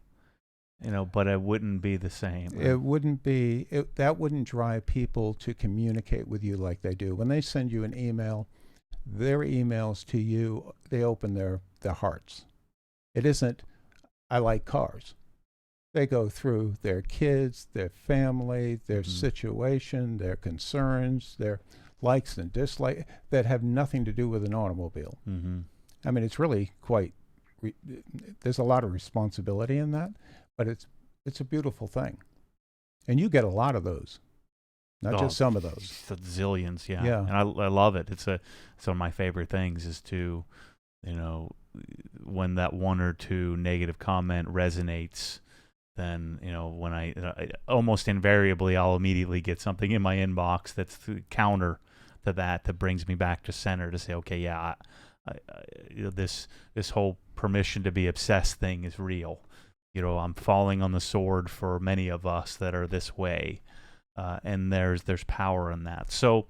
[SPEAKER 1] but it wouldn't be the same. Right?
[SPEAKER 2] It wouldn't be, that wouldn't drive people to communicate with you like they do. When they send you an email, their emails to you, they open their hearts. It isn't, I like cars. They go through their kids, their family, their situation, their concerns, their likes and dislikes that have nothing to do with an automobile.
[SPEAKER 1] Mm-hmm.
[SPEAKER 2] I mean, it's really quite, there's a lot of responsibility in that, but it's a beautiful thing. And you get a lot of those, not just some of those.
[SPEAKER 1] Zillions, yeah.
[SPEAKER 2] Yeah.
[SPEAKER 1] And I love it. It's one of my favorite things is to, when that one or two negative comment resonates, then, when I almost invariably, I'll immediately get something in my inbox that's counter to that brings me back to center to say, okay, yeah, this whole permission to be obsessed thing is real. I'm falling on the sword for many of us that are this way, and there's power in that. So,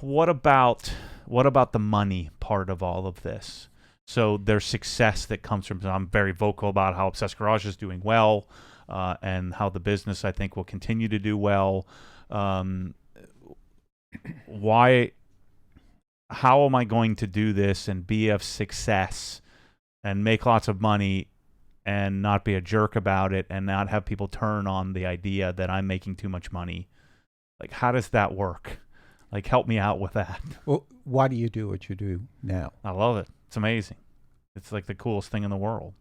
[SPEAKER 1] what about the money part of all of this? So there's success that comes from. I'm very vocal about how Obsessed Garage is doing well, and how the business I think will continue to do well. How am I going to do this and be of success and make lots of money and not be a jerk about it and not have people turn on the idea that I'm making too much money? Like, how does that work? Like, help me out with that.
[SPEAKER 2] Well, why do you do what you do now?
[SPEAKER 1] I love it. It's amazing. It's like the coolest thing in the world.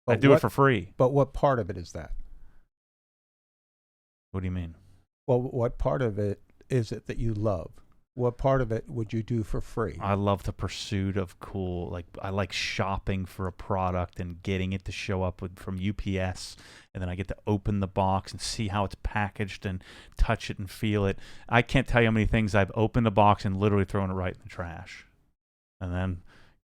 [SPEAKER 2] But
[SPEAKER 1] I do it for free.
[SPEAKER 2] But what part of it is that?
[SPEAKER 1] What do you mean?
[SPEAKER 2] Well, what part of it is it that you love? What part of it would you do for free?
[SPEAKER 1] I love the pursuit of cool. Like, I like shopping for a product and getting it to show up from UPS, and then I get to open the box and see how it's packaged and touch it and feel it. I can't tell you how many things I've opened a box and literally thrown it right in the trash. And then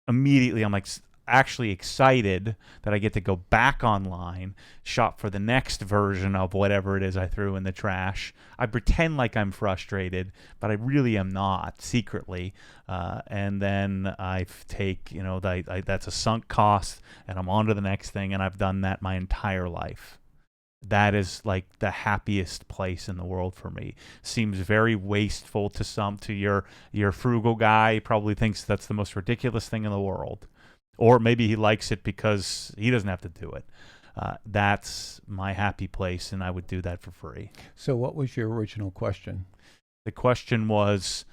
[SPEAKER 1] immediately I'm like actually excited that I get to go back online, shop for the next version of whatever it is I threw in the trash. I pretend like I'm frustrated, but I really am not secretly. And then I take, that's a sunk cost, and I'm on to the next thing, and I've done that my entire life. That is like the happiest place in the world for me. Seems very wasteful to your frugal guy. He probably thinks that's the most ridiculous thing in the world. Or maybe he likes it because he doesn't have to do it. That's my happy place, and I would do that for free.
[SPEAKER 2] So what was your original question?
[SPEAKER 1] The question was,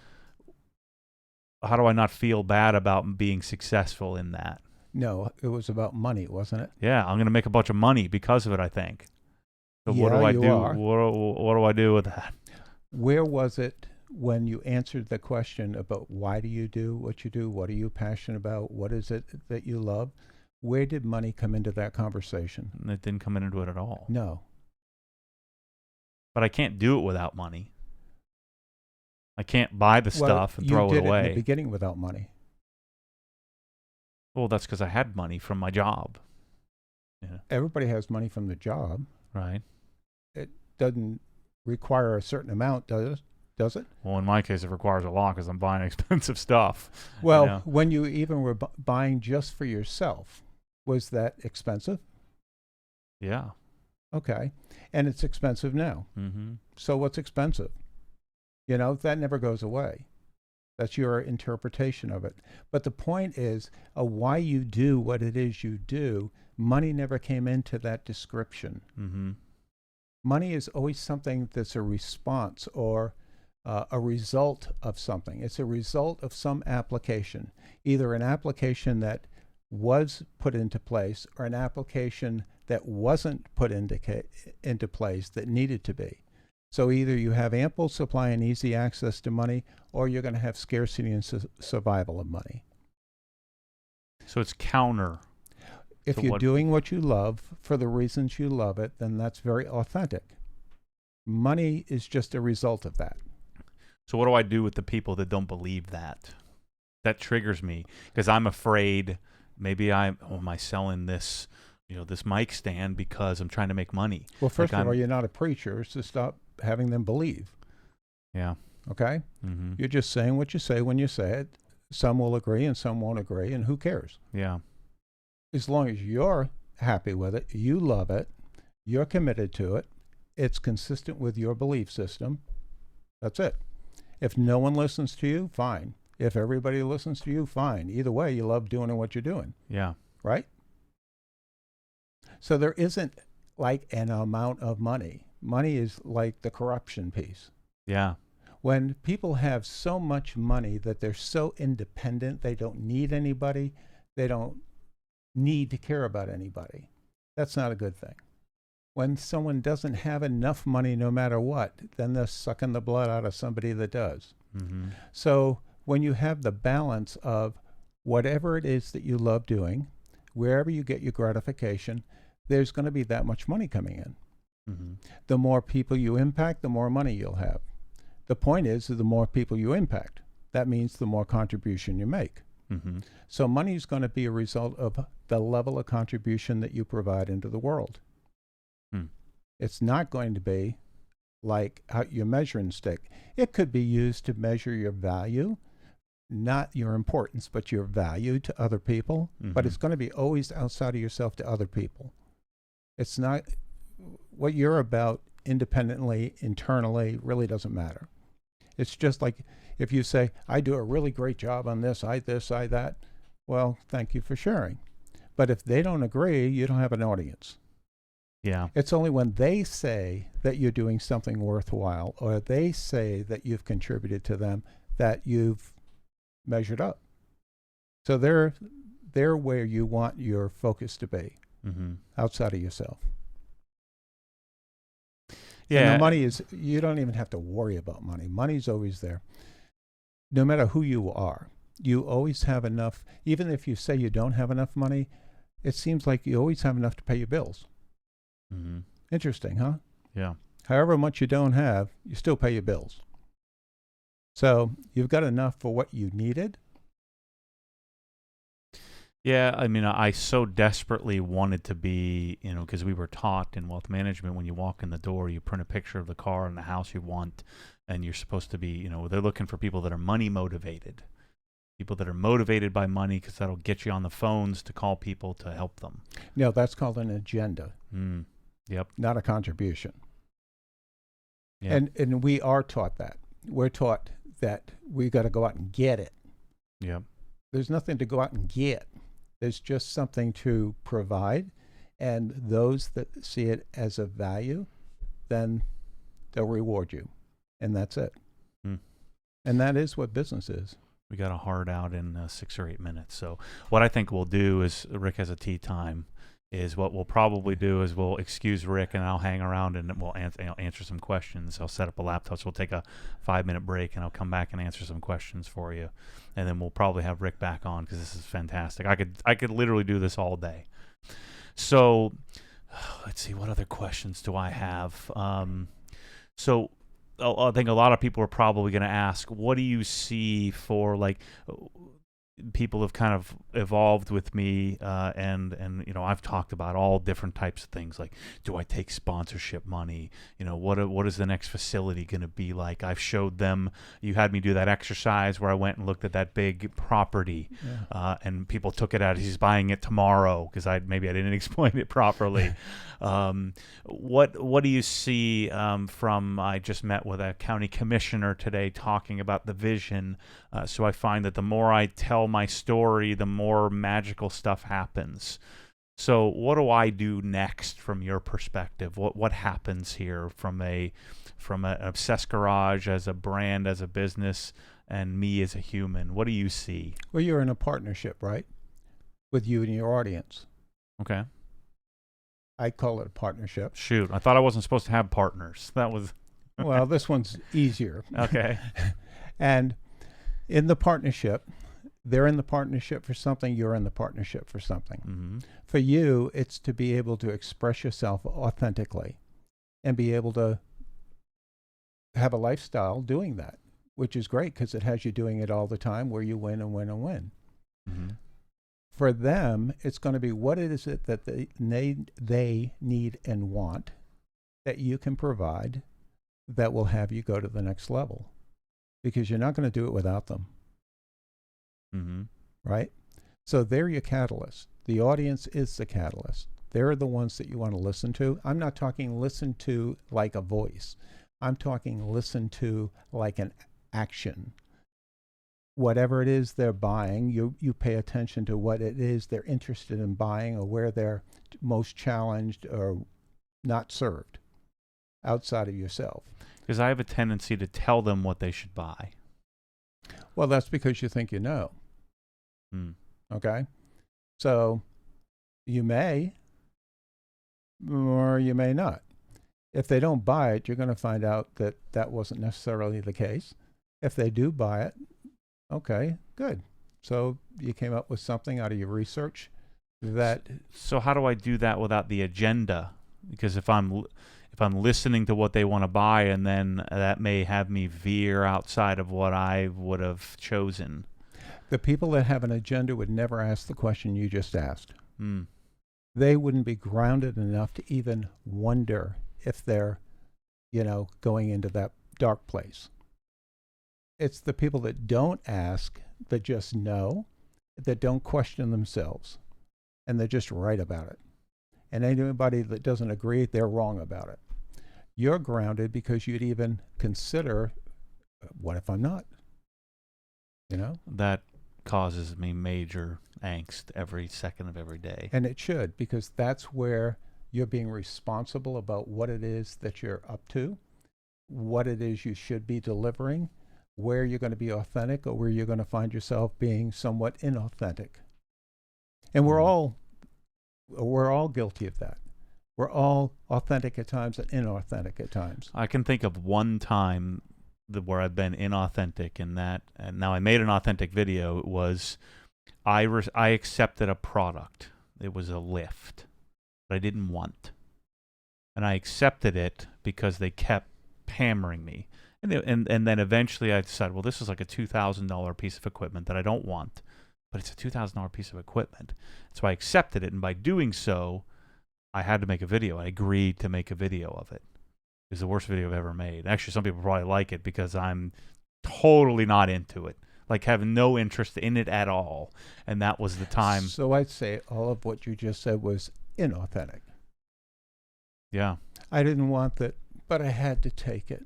[SPEAKER 1] how do I not feel bad about being successful in that?
[SPEAKER 2] No, it was about money, wasn't it?
[SPEAKER 1] Yeah, I'm going to make a bunch of money because of it, I think. So
[SPEAKER 2] Yeah,
[SPEAKER 1] what do I
[SPEAKER 2] you
[SPEAKER 1] do?
[SPEAKER 2] are.
[SPEAKER 1] What do I do with that?
[SPEAKER 2] Where was it when you answered the question about why do you do what you do? What are you passionate about? What is it that you love? Where did money come into that conversation?
[SPEAKER 1] It didn't come into it at all.
[SPEAKER 2] No.
[SPEAKER 1] But I can't do it without money. I can't buy the stuff and throw it
[SPEAKER 2] You did it in
[SPEAKER 1] away.
[SPEAKER 2] the beginning without money.
[SPEAKER 1] Well, that's because I had money from my job. Yeah.
[SPEAKER 2] Everybody has money from the job.
[SPEAKER 1] Right.
[SPEAKER 2] It doesn't require a certain amount, does it?
[SPEAKER 1] Well, in my case, it requires a lot because I'm buying expensive stuff.
[SPEAKER 2] Well, when you even were buying just for yourself, was that expensive?
[SPEAKER 1] Yeah.
[SPEAKER 2] Okay. And it's expensive now.
[SPEAKER 1] Mm-hmm.
[SPEAKER 2] So what's expensive? That never goes away. That's your interpretation of it. But the point is, why you do what it is you do, money never came into that description.
[SPEAKER 1] Mm-hmm.
[SPEAKER 2] Money is always something that's a response or a result of something. It's a result of some application, either an application that was put into place or an application that wasn't put into place that needed to be. So either you have ample supply and easy access to money, or you're going to have scarcity and survival of money.
[SPEAKER 1] So it's counter.
[SPEAKER 2] If you're doing what you love for the reasons you love it, then that's very authentic. Money is just a result of that.
[SPEAKER 1] So what do I do with the people that don't believe that? That triggers me because I'm afraid maybe am I selling this, this mic stand because I'm trying to make money?
[SPEAKER 2] Well, first of all, you're not a preacher, so stop having them believe.
[SPEAKER 1] Yeah.
[SPEAKER 2] Okay?
[SPEAKER 1] Mm-hmm.
[SPEAKER 2] You're just saying what you say when you say it. Some will agree and some won't agree, and who cares?
[SPEAKER 1] Yeah.
[SPEAKER 2] As long as you're happy with it, you love it, you're committed to it, it's consistent with your belief system, that's it. If no one listens to you, fine. If everybody listens to you, fine. Either way, you love doing what you're doing.
[SPEAKER 1] Yeah.
[SPEAKER 2] Right? So there isn't like an amount of money. Money is like the corruption piece.
[SPEAKER 1] Yeah.
[SPEAKER 2] When people have so much money that they're so independent, they don't need anybody, they don't need to care about anybody, that's not a good thing. When someone doesn't have enough money no matter what, then they're sucking the blood out of somebody that does.
[SPEAKER 1] Mm-hmm.
[SPEAKER 2] So when you have the balance of whatever it is that you love doing, wherever you get your gratification, there's going to be that much money coming in.
[SPEAKER 1] Mm-hmm.
[SPEAKER 2] The more people you impact, the more money you'll have. The point is the more people you impact, that means the more contribution you make.
[SPEAKER 1] Mm-hmm.
[SPEAKER 2] So money is going to be a result of the level of contribution that you provide into the world. It's not going to be like your measuring stick. It could be used to measure your value, not your importance, but your value to other people. Mm-hmm. But it's going to be always outside of yourself to other people. It's not what you're about independently, internally, really doesn't matter. It's just like if you say, I do a really great job on this, I that. Well, thank you for sharing. But if they don't agree, you don't have an audience.
[SPEAKER 1] Yeah.
[SPEAKER 2] It's only when they say that you're doing something worthwhile or they say that you've contributed to them that you've measured up. So they're where you want your focus to be, mm-hmm. outside of yourself. Yeah. And the money is, you don't even have to worry about money. Money's always there. No matter who you are, you always have enough. Even if you say you don't have enough money, it seems like you always have enough to pay your bills.
[SPEAKER 1] Mm-hmm.
[SPEAKER 2] Interesting, huh?
[SPEAKER 1] Yeah.
[SPEAKER 2] However much you don't have, you still pay your bills. So you've got enough for what you needed.
[SPEAKER 1] Yeah, I mean, I so desperately wanted to be, because we were taught in wealth management, when you walk in the door, you print a picture of the car and the house you want, and you're supposed to be, they're looking for people that are money motivated, people that are motivated by money, because that'll get you on the phones to call people to help them.
[SPEAKER 2] No, that's called an agenda.
[SPEAKER 1] Yep.
[SPEAKER 2] Not a contribution.
[SPEAKER 1] Yep.
[SPEAKER 2] And we are taught that. We're taught that we got to go out and get it.
[SPEAKER 1] Yep.
[SPEAKER 2] There's nothing to go out and get. There's just something to provide, and those that see it as a value, then they'll reward you, and that's it. And that is what business is.
[SPEAKER 1] We got a hard out in 6 or 8 minutes. So what I think we'll do is, Rick has a tea time, is what we'll probably do is we'll excuse Rick and I'll hang around and we'll answer some questions. I'll set up a laptop, so we'll take a 5-minute break and I'll come back and answer some questions for you. And then we'll probably have Rick back on because this is fantastic. I could literally do this all day. So let's see, what other questions do I have? So I think a lot of people are probably going to ask, what do you see for, like, people have kind of evolved with me, and you know, I've talked about all different types of things, like, do I take sponsorship money? You know, what is the next facility going to be like? I've showed them. You had me do that exercise where I went and looked at that big property, and people took it out. He's buying it tomorrow because maybe I didn't explain it properly. What do you see from? I just met with a county commissioner today talking about the vision. So I find that the more I tell my story, the more magical stuff happens. So what do I do next from your perspective? What happens here from an Obsessed Garage as a brand, as a business, and me as a human? What do you see?
[SPEAKER 2] Well, you're in a partnership, right? With you and your audience.
[SPEAKER 1] Okay.
[SPEAKER 2] I call it a partnership.
[SPEAKER 1] Shoot, I thought I wasn't supposed to have partners. That was...
[SPEAKER 2] Well, this one's easier.
[SPEAKER 1] Okay.
[SPEAKER 2] And in the partnership, they're in the partnership for something, you're in the partnership for something.
[SPEAKER 1] Mm-hmm.
[SPEAKER 2] For you, it's to be able to express yourself authentically and be able to have a lifestyle doing that, which is great because it has you doing it all the time where you win and win and win.
[SPEAKER 1] Mm-hmm.
[SPEAKER 2] For them, it's going to be what is it that they need and want that you can provide that will have you go to the next level, because you're not going to do it without them.
[SPEAKER 1] Mm-hmm.
[SPEAKER 2] Right? So they're your catalyst. The audience is the catalyst. They're the ones that you want to listen to. I'm not talking listen to like a voice. I'm talking listen to like an action. Whatever it is they're buying, you pay attention to what it is they're interested in buying or where they're most challenged or not served outside of yourself.
[SPEAKER 1] Because I have a tendency to tell them what they should buy.
[SPEAKER 2] Well, that's because you think you know. Okay? So you may or you may not. If they don't buy it, you're going to find out that that wasn't necessarily the case. If they do buy it, okay, good. So you came up with something out of your research that...
[SPEAKER 1] So how do I do that without the agenda? Because if I'm listening to what they want to buy, and then that may have me veer outside of what I would have chosen.
[SPEAKER 2] The people that have an agenda would never ask the question you just asked. They wouldn't be grounded enough to even wonder if they're, going into that dark place. It's the people that don't ask, that just know, that don't question themselves, and they're just right about it. And anybody that doesn't agree, they're wrong about it. You're grounded because you'd even consider, what if I'm not?
[SPEAKER 1] That causes me major angst every second of every day.
[SPEAKER 2] And it should, because that's where you're being responsible about what it is that you're up to, what it is you should be delivering, where you're going to be authentic or where you're going to find yourself being somewhat inauthentic. And we're all guilty of that. We're all authentic at times and inauthentic at times.
[SPEAKER 1] I can think of one time where I've been inauthentic in that, and now I made an authentic video. It was, I accepted a product. It was a lift that I didn't want. And I accepted it because they kept hammering me. And then eventually I decided, well, this is like a $2,000 piece of equipment that I don't want, but it's a $2,000 piece of equipment. So I accepted it, and by doing so, I had to make a video. I agreed to make a video of it. It was the worst video I've ever made. Actually, some people probably like it because I'm totally not into it, like having no interest in it at all. And that was the time.
[SPEAKER 2] So I'd say all of what you just said was inauthentic.
[SPEAKER 1] Yeah.
[SPEAKER 2] I didn't want that, but I had to take it.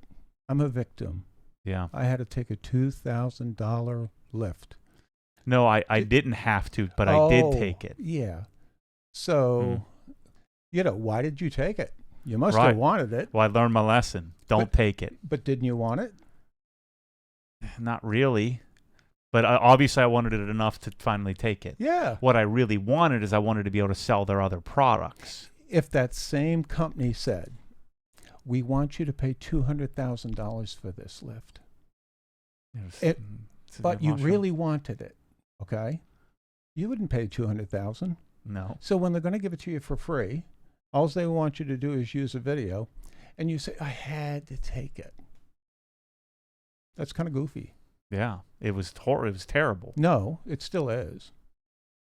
[SPEAKER 2] I'm a victim.
[SPEAKER 1] Yeah.
[SPEAKER 2] I had to take a $2,000 lift.
[SPEAKER 1] No, I didn't have to, but I did take it.
[SPEAKER 2] Yeah. So, why did you take it? You must have wanted it.
[SPEAKER 1] Well, I learned my lesson. Don't take it.
[SPEAKER 2] But didn't you want it?
[SPEAKER 1] Not really. But obviously I wanted it enough to finally take it.
[SPEAKER 2] Yeah.
[SPEAKER 1] What I really wanted is I wanted to be able to sell their other products.
[SPEAKER 2] If that same company said, we want you to pay $200,000 for this lift, but you really wanted it, okay? You wouldn't pay $200,000.
[SPEAKER 1] No.
[SPEAKER 2] So when they're going to give it to you for free, all they want you to do is use a video, and you say, I had to take it. That's kind of goofy.
[SPEAKER 1] Yeah, it was it was terrible.
[SPEAKER 2] No, it still is.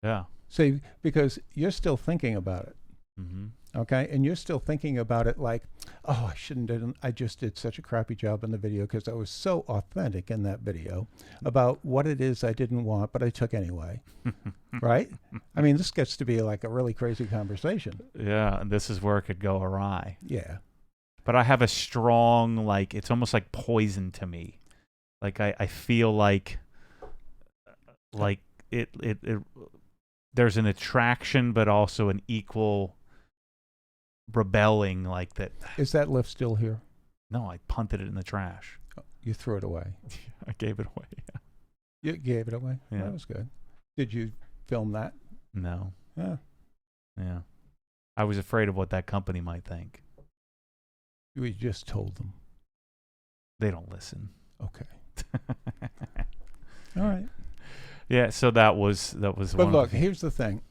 [SPEAKER 1] Yeah.
[SPEAKER 2] See, because you're still thinking about it.
[SPEAKER 1] Mm-hmm.
[SPEAKER 2] Okay, and you're still thinking about it like, oh, I shouldn't have. I just did such a crappy job in the video because I was so authentic in that video about what it is I didn't want, but I took anyway. Right? I mean, this gets to be like a really crazy conversation.
[SPEAKER 1] Yeah, and this is where it could go awry.
[SPEAKER 2] Yeah.
[SPEAKER 1] But I have a strong, like, it's almost like poison to me. Like I feel like it there's an attraction, but also an equal rebelling like that.
[SPEAKER 2] Is that lift still here?
[SPEAKER 1] No, I punted it in the trash.
[SPEAKER 2] You threw it away.
[SPEAKER 1] I gave it away. Yeah.
[SPEAKER 2] You gave it away?
[SPEAKER 1] Yeah.
[SPEAKER 2] That was good. Did you film that?
[SPEAKER 1] No.
[SPEAKER 2] Yeah.
[SPEAKER 1] Yeah. I was afraid of what that company might think.
[SPEAKER 2] We just told them.
[SPEAKER 1] They don't listen.
[SPEAKER 2] Okay. All right.
[SPEAKER 1] Yeah, so that was
[SPEAKER 2] But
[SPEAKER 1] one
[SPEAKER 2] look,
[SPEAKER 1] of the
[SPEAKER 2] here's the thing.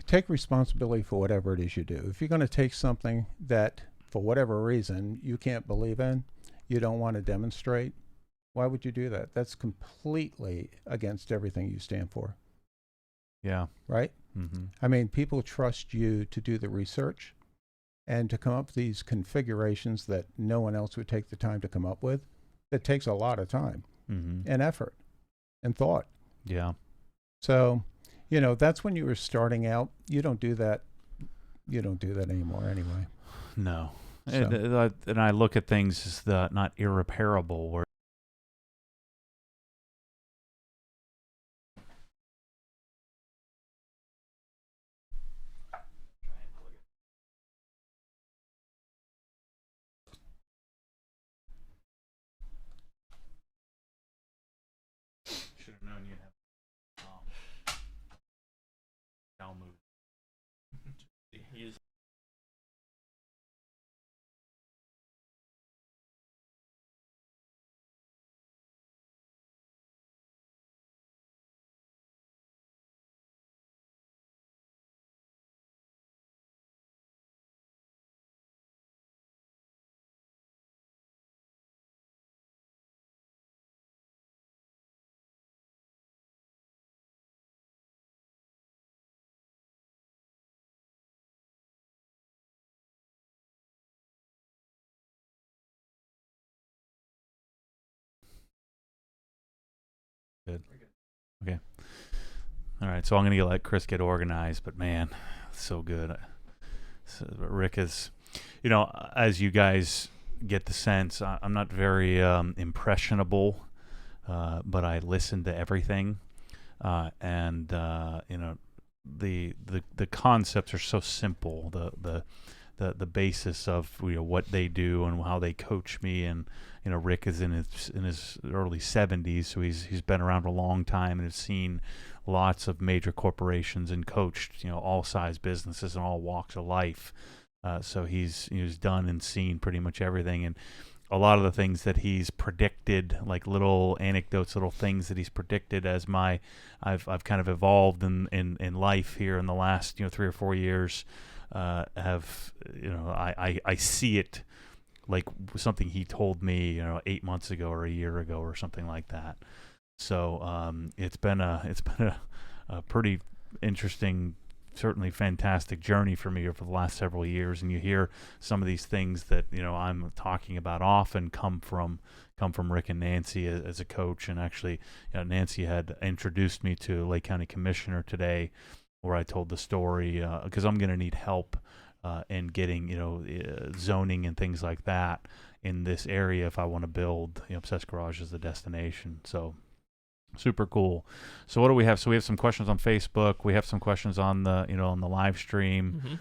[SPEAKER 2] Take responsibility for whatever it is you do. If you're going to take something that, for whatever reason, you can't believe in, you don't want to demonstrate, why would you do that? That's completely against everything you stand for.
[SPEAKER 1] Yeah.
[SPEAKER 2] Right?
[SPEAKER 1] Mm-hmm.
[SPEAKER 2] I mean, people trust you to do the research and to come up with these configurations that no one else would take the time to come up with. That takes a lot of time and effort and thought.
[SPEAKER 1] Yeah.
[SPEAKER 2] So, you know, that's when you were starting out. You don't do that. You don't do that anymore anyway.
[SPEAKER 1] No.
[SPEAKER 2] So.
[SPEAKER 1] And I look at things as not irreparable. Where should have known you'd have down move. Good. Okay. All right. So I'm going to let Chris get organized, but man, so good. So Rick is, you know, as you guys get the sense, I'm not very impressionable, but I listen to everything. And you know, the concepts are so simple. The basis of, you know, what they do and how they coach me, and you know, Rick is in his early 70s, so he's been around a long time and has seen lots of major corporations and coached, you know, all size businesses and all walks of life. So he's done and seen pretty much everything, and a lot of the things that he's predicted, like little anecdotes, little things that he's predicted as I've kind of evolved in life here in the last, you know, 3 or 4 years. Have, you know, I see it like something he told me, you know, 8 months ago or a year ago or something like that. So it's been a pretty interesting, certainly fantastic journey for me over the last several years. And you hear some of these things that, you know, I'm talking about often come from Rick and Nancy as a coach. And actually, you know, Nancy had introduced me to Lake County Commissioner today, where I told the story, because I'm going to need help in getting, you know, zoning and things like that in this area if I want to build, you know, Obsessed Garage as a destination. So super cool. So what do we have? So we have some questions on Facebook. We have some questions on the, you know, on the live stream.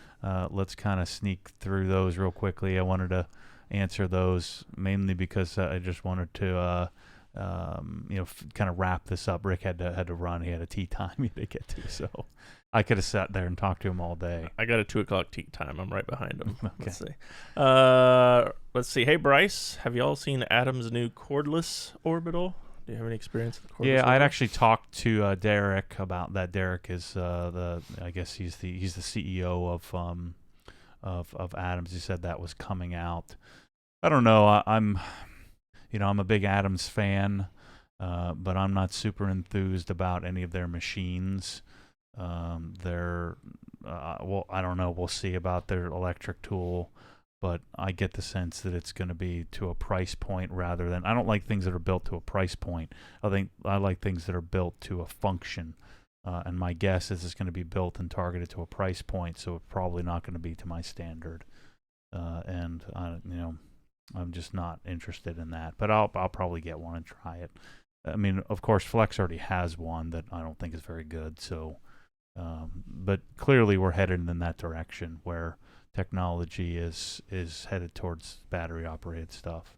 [SPEAKER 1] Let's kind of sneak through those real quickly. I wanted to answer those mainly because I just wanted to you know, kind of wrap this up. Rick had to run. He had a tea time he had to get to, so I could have sat there and talked to him all day.
[SPEAKER 3] I got a 2:00 tea time. I'm right behind him.
[SPEAKER 1] Okay.
[SPEAKER 3] Let's see. Hey, Bryce, have you all seen Adam's new cordless orbital? Do you have any experience with cordless?
[SPEAKER 1] Yeah,
[SPEAKER 3] orbital?
[SPEAKER 1] I'd actually talked to Derek about that. Derek is I guess he's the CEO of Adams. He said that was coming out. I don't know. I'm a big Adams fan. but I'm not super enthused about any of their machines. Well, I don't know. We'll see about their electric tool, but I get the sense that it's going to be to a price point rather than. I don't like things that are built to a price point. I like things that are built to a function. And my guess is it's going to be built and targeted to a price point, so it's probably not going to be to my standard. And I'm just not interested in that. But I'll probably get one and try it. I mean, of course, Flex already has one that I don't think is very good. So, but clearly we're headed in that direction where technology is headed towards battery operated stuff.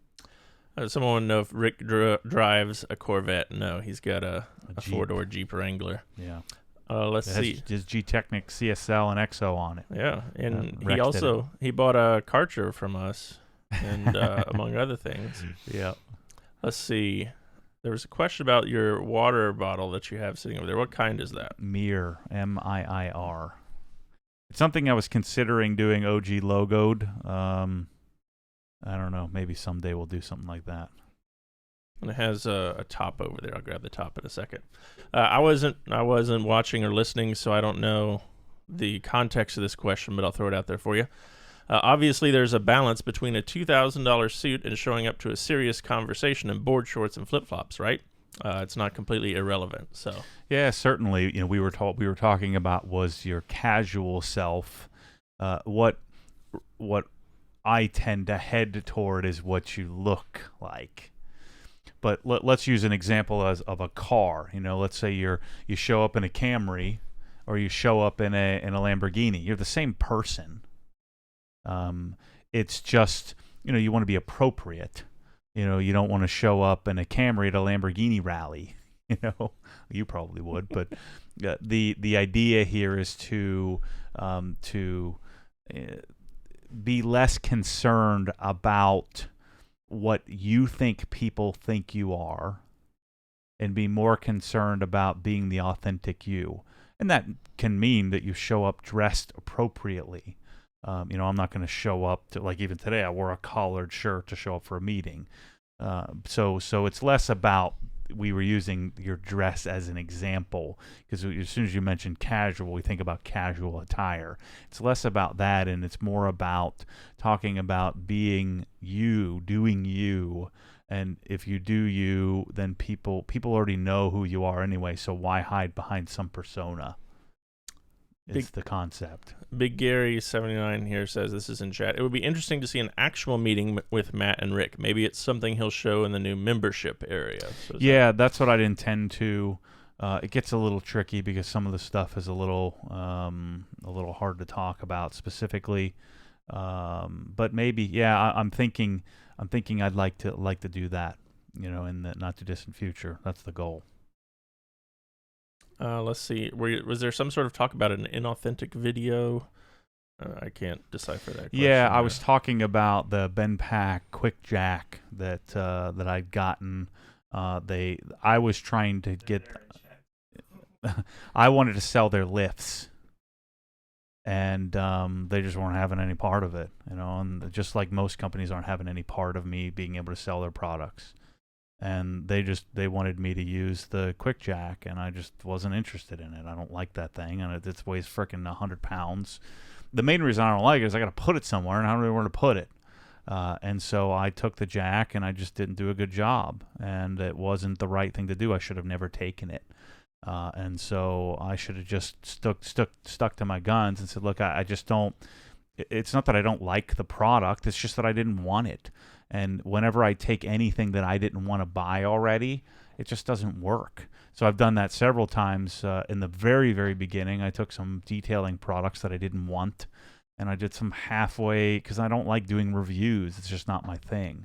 [SPEAKER 3] Someone know if Rick drives a Corvette. No, he's got a 4-door Jeep Wrangler.
[SPEAKER 1] Yeah.
[SPEAKER 3] Let's see.
[SPEAKER 1] Just G-Technic CSL and EXO on it.
[SPEAKER 3] Yeah, and
[SPEAKER 1] Rex
[SPEAKER 3] he bought a Karcher from us, and among other things.
[SPEAKER 1] Yeah.
[SPEAKER 3] Let's see. There was a question about your water bottle that you have sitting over there. What kind is that?
[SPEAKER 1] Mir, M-I-I-R. It's something I was considering doing OG logoed. I don't know. Maybe someday we'll do something like that.
[SPEAKER 3] And it has a top over there. I'll grab the top in a second. I wasn't watching or listening, so I don't know the context of this question, but I'll throw it out there for you. Obviously, there's a balance between a $2,000 suit and showing up to a serious conversation in board shorts and flip-flops, right? It's not completely irrelevant. So
[SPEAKER 1] yeah, certainly. We were talking about was your casual self. What I tend to head toward is what you look like. But let's use an example of a car. Let's say you show up in a Camry or you show up in a Lamborghini. You're the same person. It's just you want to be appropriate. You don't want to show up in a Camry at a Lamborghini rally. You probably would, but the idea here is to be less concerned about what you think people think you are and be more concerned about being the authentic you. And that can mean that you show up dressed appropriately. I'm not going to show up to, like even today, I wore a collared shirt to show up for a meeting. So it's less about, we were using your dress as an example, because as soon as you mention casual, we think about casual attire. It's less about that, and it's more about talking about being you, doing you. And if you do you, then people already know who you are anyway, so why hide behind some persona? It's the concept.
[SPEAKER 3] Big Gary 79 here says, this is in chat, it would be interesting to see an actual meeting with Matt and Rick. Maybe it's something he'll show in the new membership area. So that's what I'd intend to. It gets a little tricky because some of the stuff is a little hard to talk about specifically. But maybe, I'm thinking I'd like to do that, in the not too distant future. That's the goal. Let's see. Was there some sort of talk about an inauthentic video? I can't decipher that question.
[SPEAKER 1] Yeah, I was talking about the BenPack Quick Jack that I'd gotten. I was trying to get. I wanted to sell their lifts, and they just weren't having any part of it. And just like most companies aren't having any part of me being able to sell their products. And they wanted me to use the Quick Jack, and I just wasn't interested in it. I don't like that thing, and it weighs freaking 100 pounds. The main reason I don't like it is I got to put it somewhere, and I don't know where to put it. And so I took the jack, and I just didn't do a good job, and it wasn't the right thing to do. I should have never taken it. And so I should have just stuck to my guns and said, look, I just don't. It's not that I don't like the product. It's just that I didn't want it. And whenever I take anything that I didn't want to buy already, it just doesn't work. So I've done that several times. In the very, very beginning, I took some detailing products that I didn't want, and I did some halfway, because I don't like doing reviews. It's just not my thing.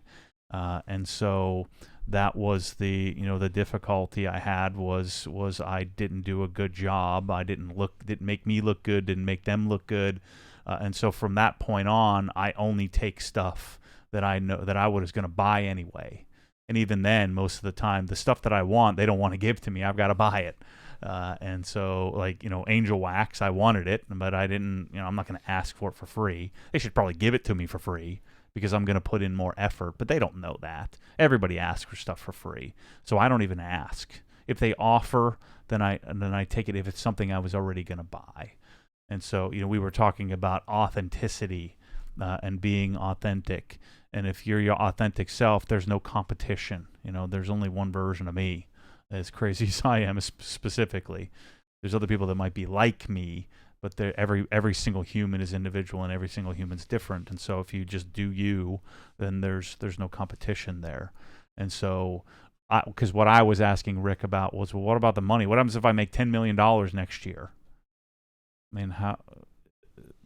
[SPEAKER 1] And so that was the difficulty I had was I didn't do a good job. I didn't make me look good, didn't make them look good. And so from that point on, I only take stuff that I know that I was going to buy anyway. And even then, most of the time, the stuff that I want, they don't want to give to me. I've got to buy it. And so, Angel Wax, I wanted it, but I didn't, I'm not going to ask for it for free. They should probably give it to me for free, because I'm going to put in more effort. But they don't know that. Everybody asks for stuff for free, so I don't even ask. If they offer, then I take it if it's something I was already going to buy. And so, we were talking about authenticity and being authentic. And if you're your authentic self, there's no competition. There's only one version of me, as crazy as I am specifically. There's other people that might be like me, but every single human is individual and every single human's different. And so if you just do you, then there's no competition there. And so, because what I was asking Rick about was, well, what about the money? What happens if I make $10 million next year? I mean,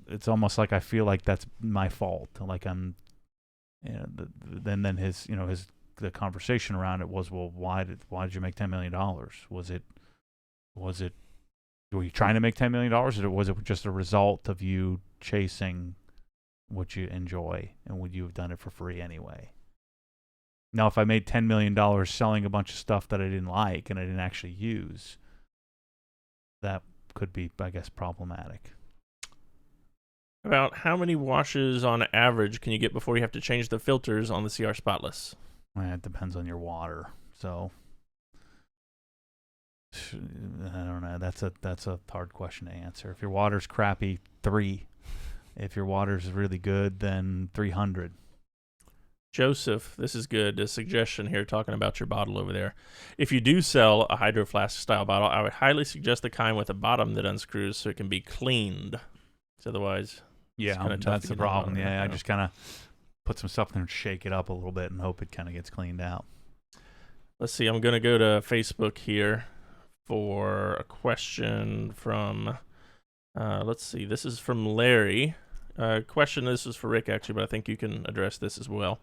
[SPEAKER 1] it's almost like I feel like that's my fault. Like I'm, then the conversation around it was, well, why did you make $10 million? Was it, were you trying to make $10 million, or was it just a result of you chasing what you enjoy, and would you have done it for free anyway? Now, if I made $10 million selling a bunch of stuff that I didn't like and I didn't actually use, that could be, I guess, problematic.
[SPEAKER 3] About how many washes on average can you get before you have to change the filters on the CR Spotless?
[SPEAKER 1] It depends on your water. So I don't know. That's a hard question to answer. If your water's crappy, 3. If your water's really good, then 300.
[SPEAKER 3] Joseph, this is good. A suggestion here talking about your bottle over there. If you do sell a Hydro Flask style bottle, I would highly suggest the kind with a bottom that unscrews so it can be cleaned. Otherwise,
[SPEAKER 1] that's the problem. I just kind of put some stuff in there and shake it up a little bit and hope it kind of gets cleaned out.
[SPEAKER 3] Let's see. I'm going to go to Facebook here for a question from, let's see. This is from Larry. Question, this is for Rick actually, but I think you can address this as well.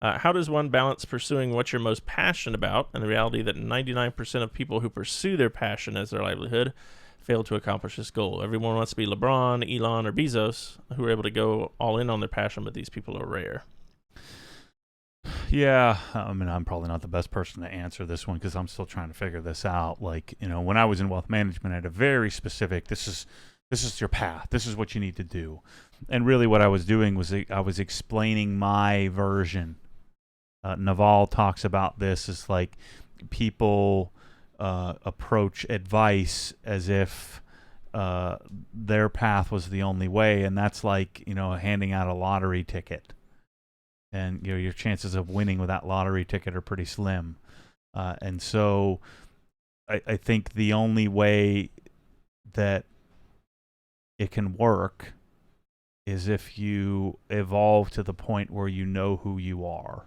[SPEAKER 3] How does one balance pursuing what you're most passionate about and the reality that 99% of people who pursue their passion as their livelihood fail to accomplish this goal? Everyone wants to be LeBron, Elon, or Bezos, who are able to go all in on their passion, but these people are rare.
[SPEAKER 1] Yeah, I mean, I'm probably not the best person to answer this one because I'm still trying to figure this out. Like, when I was in wealth management, I had a very specific, this is your path. This is what you need to do. And really what I was doing was I was explaining my version. Naval talks about this as like people approach advice as if their path was the only way. And that's like, handing out a lottery ticket. And your chances of winning with that lottery ticket are pretty slim. And so I think the only way that it can work is if you evolve to the point where you know who you are,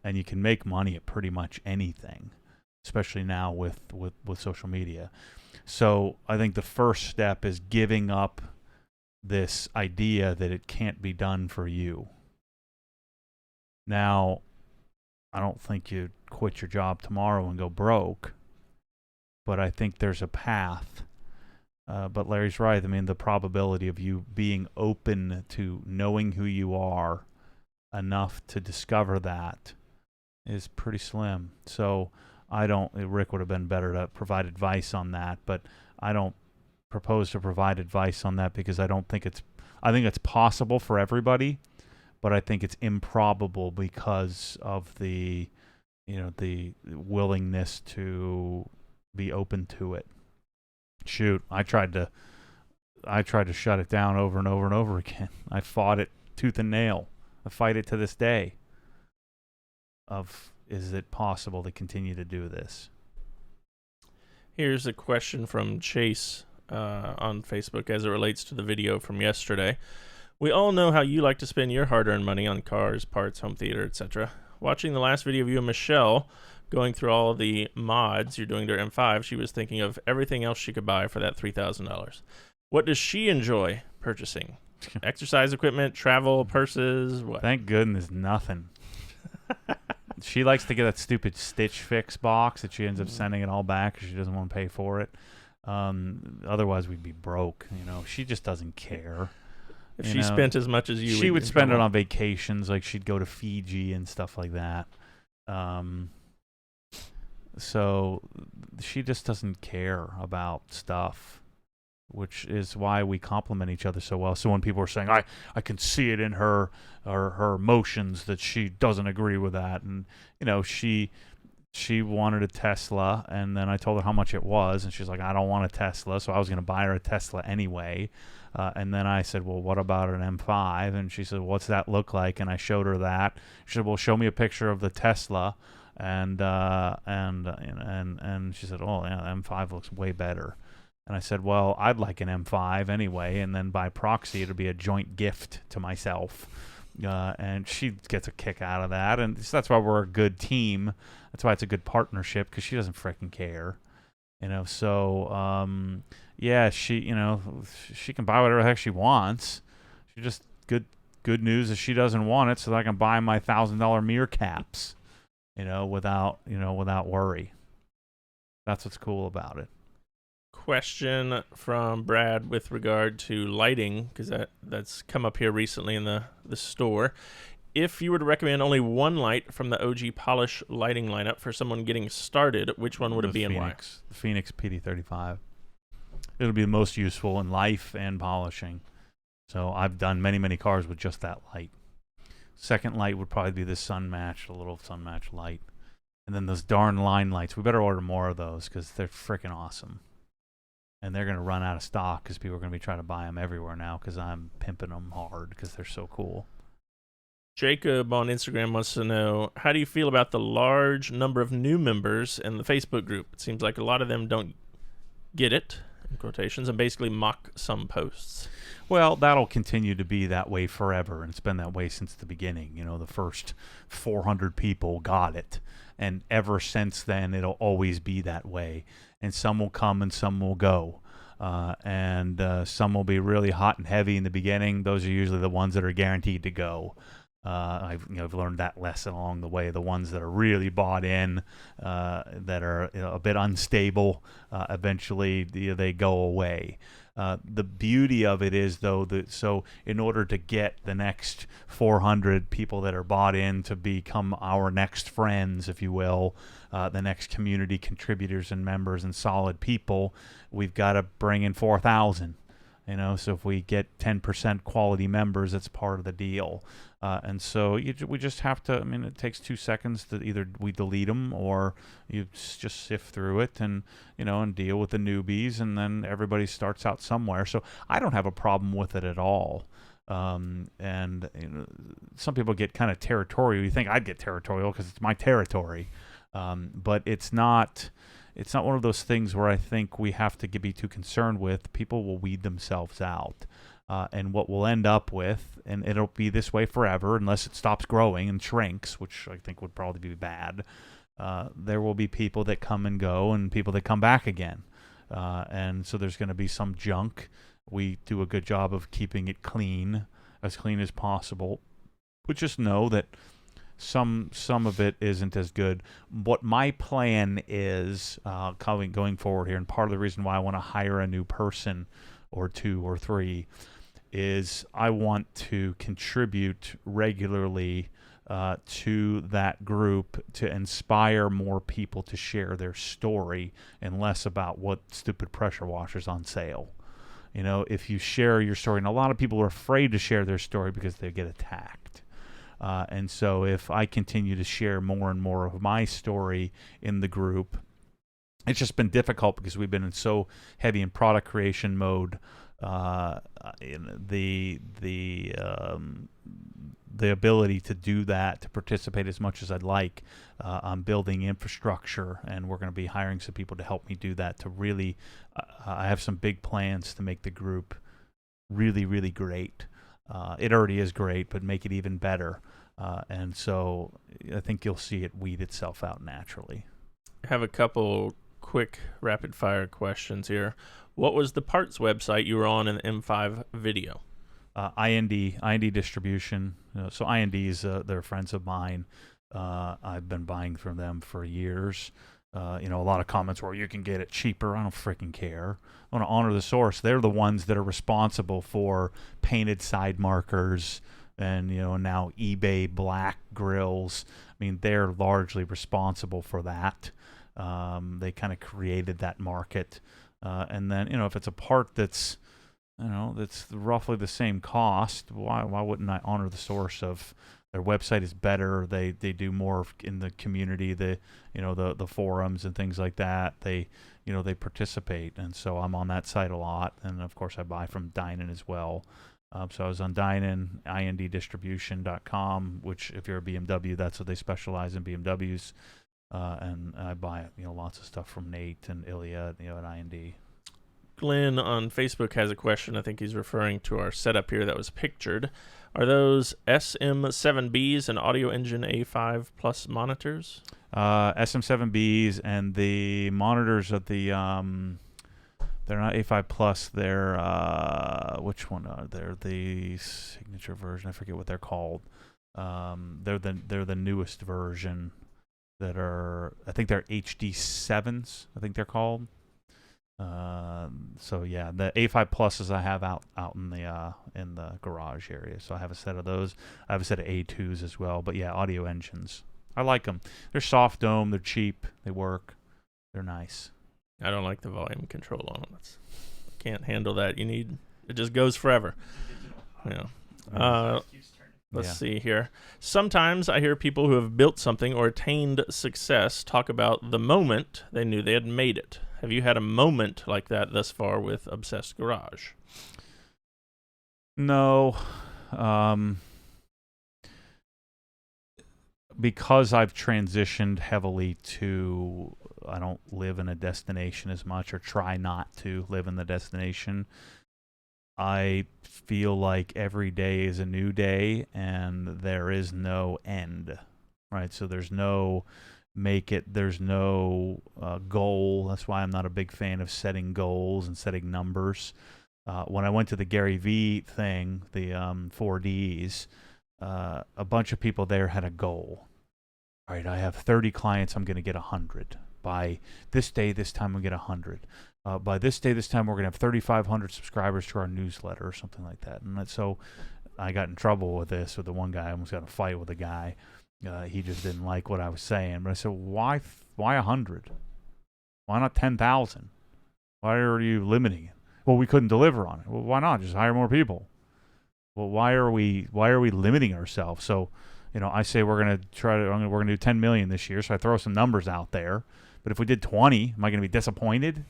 [SPEAKER 1] and you can make money at pretty much anything, especially now with social media. So I think the first step is giving up this idea that it can't be done for you. Now, I don't think you quit your job tomorrow and go broke, but I think there's a path. But Larry's right. I mean, the probability of you being open to knowing who you are enough to discover that is pretty slim. So Rick would have been better to provide advice on that, but I don't propose to provide advice on that because I think it's possible for everybody, but I think it's improbable because of the willingness to be open to it. Shoot, I tried to shut it down over and over and over again. I fought it tooth and nail. I fight it to this day. Is it possible to continue to do this?
[SPEAKER 3] Here's a question from Chase on Facebook as it relates to the video from yesterday. We all know how you like to spend your hard-earned money on cars, parts, home theater, etc. Watching the last video of you and Michelle going through all of the mods you're doing to her M5, she was thinking of everything else she could buy for that $3,000. What does she enjoy purchasing? Exercise equipment, travel, purses, what?
[SPEAKER 1] Thank goodness, nothing. She likes to get that stupid Stitch Fix box that she ends up sending it all back because she doesn't want to pay for it. Otherwise, we'd be broke. She just doesn't care.
[SPEAKER 3] If she spent as much as you,
[SPEAKER 1] she would spend it on vacations. Like she'd go to Fiji and stuff like that. So she just doesn't care about stuff. which is why we complement each other so well. So when people are saying, I can see it in her or her emotions that she doesn't agree with that, and she wanted a Tesla, and then I told her how much it was, and she's like, I don't want a Tesla, so I was going to buy her a Tesla anyway. And then I said, well, what about an M5? And she said, what's that look like? And I showed her that. She said, well, show me a picture of the Tesla. And she said, oh, yeah, the M5 looks way better. And I said, well, I'd like an M5 anyway, and then by proxy, it'll be a joint gift to myself. And she gets a kick out of that, and that's why we're a good team. That's why it's a good partnership, because she doesn't freaking care. So yeah, she can buy whatever the heck she wants. She just good news is she doesn't want it, so that I can buy my $1,000 mirror caps, without worry. That's what's cool about it.
[SPEAKER 3] Question from Brad with regard to lighting, because that's come up here recently in the store. If you were to recommend only one light from the OG Polish lighting lineup for someone getting started, which one would it be and why?
[SPEAKER 1] The Phoenix PD35. It'll be the most useful in life and polishing. So I've done many, many cars with just that light. Second light would probably be the the little sun match light. And then those darn line lights. We better order more of those because they're freaking awesome. And they're going to run out of stock because people are going to be trying to buy them everywhere now because I'm pimping them hard because they're so cool.
[SPEAKER 3] Jacob on Instagram wants to know, how do you feel about the large number of new members in the Facebook group? It seems like a lot of them don't get it, in quotations, and basically mock some posts.
[SPEAKER 1] Well, that'll continue to be that way forever, and it's been that way since the beginning. The first 400 people got it, and ever since then, it'll always be that way. And some will come and some will go. And some will be really hot and heavy in the beginning. Those are usually the ones that are guaranteed to go. I've learned that lesson along the way. The ones that are really bought in, that are a bit unstable, eventually they go away. The beauty of it is, though, so in order to get the next 400 people that are bought in to become our next friends, if you will, the next community contributors and members and solid people, we've got to bring in 4,000. So if we get 10% quality members, it's part of the deal. And so we just have to, it takes 2 seconds to either we delete them or you just sift through it and deal with the newbies, and then everybody starts out somewhere. So I don't have a problem with it at all. And some people get kind of territorial. You think I'd get territorial because it's my territory. But it's not one of those things where I think we have to be too concerned with. People will weed themselves out. And what we'll end up with, and it'll be this way forever unless it stops growing and shrinks, which I think would probably be bad, there will be people that come and go and people that come back again. And so there's going to be some junk. We do a good job of keeping it clean as possible. But just know that some of it isn't as good. What my plan is going forward here, and part of the reason why I want to hire a new person or 2 or 3 is I want to contribute regularly to that group to inspire more people to share their story and less about what stupid pressure washer's on sale. If you share your story, and a lot of people are afraid to share their story because they get attacked. And so if I continue to share more and more of my story in the group, it's just been difficult because we've been so heavy in product creation mode. The ability to do that, to participate as much as I'd like, I'm building infrastructure, and we're going to be hiring some people to help me do that. To really, I have some big plans to make the group really, really great. It already is great, but make it even better. And so I think you'll see it weed itself out naturally.
[SPEAKER 3] I have a couple quick rapid fire questions here. What was the parts website you were on in the M5 video?
[SPEAKER 1] IND distribution. So INDs, they're friends of mine. I've been buying from them for years. A lot of comments where you can get it cheaper. I don't freaking care. I want to honor the source. They're the ones that are responsible for painted side markers and now eBay black grills. They're largely responsible for that. They kind of created that market. And then, if it's a part that's, that's roughly the same cost, why wouldn't I honor the source of their website is better? They do more in the community, the forums and things like that. They participate, and so I'm on that site a lot. And of course, I buy from Dynan as well. So I was on Dynan, inddistribution.com, which if you're a BMW, that's what they specialize in, BMWs. And I buy lots of stuff from Nate and Ilya at IND.
[SPEAKER 3] Glenn on Facebook has a question. I think he's referring to our setup here that was pictured. Are those SM7Bs and Audio Engine A5 Plus monitors?
[SPEAKER 1] SM7Bs, and the monitors of the they're not A5 Plus. They're which one are they? The signature version. I forget what they're called. They're the newest version. That are, I think they're HD7s. I think they're called. So yeah, the A5 Pluses I have out in the garage area. So I have a set of those. I have a set of A2s as well. But yeah, Audio Engines. I like them. They're soft dome. They're cheap. They work. They're nice.
[SPEAKER 3] I don't like the volume control on them. Can't handle that. It just goes forever. Yeah. Let's see here. Sometimes I hear people who have built something or attained success talk about the moment they knew they had made it. Have you had a moment like that thus far with Obsessed Garage?
[SPEAKER 1] No. Because I've transitioned heavily to, I don't live in a destination as much, or try not to live in the destination. I feel like every day is a new day, and there is no end, right? So there's no there's no goal. That's why I'm not a big fan of setting goals and setting numbers. When I went to the Gary Vee thing, the 4Ds, a bunch of people there had a goal. All right, I have 30 clients, I'm going to get 100. By this day, this time, I'm going to get 100. By this day, this time, we're going to have 3,500 subscribers to our newsletter or something like that. And so I got in trouble with this with the one guy. I almost got in a fight with a guy. He just didn't like what I was saying. But I said, why 100? Why not 10,000? Why are you limiting it? Well, we couldn't deliver on it. Well, why not? Just hire more people. Well, why are we limiting ourselves? So, I say we're going to do 10 million this year. So I throw some numbers out there. But if we did 20, am I going to be disappointed?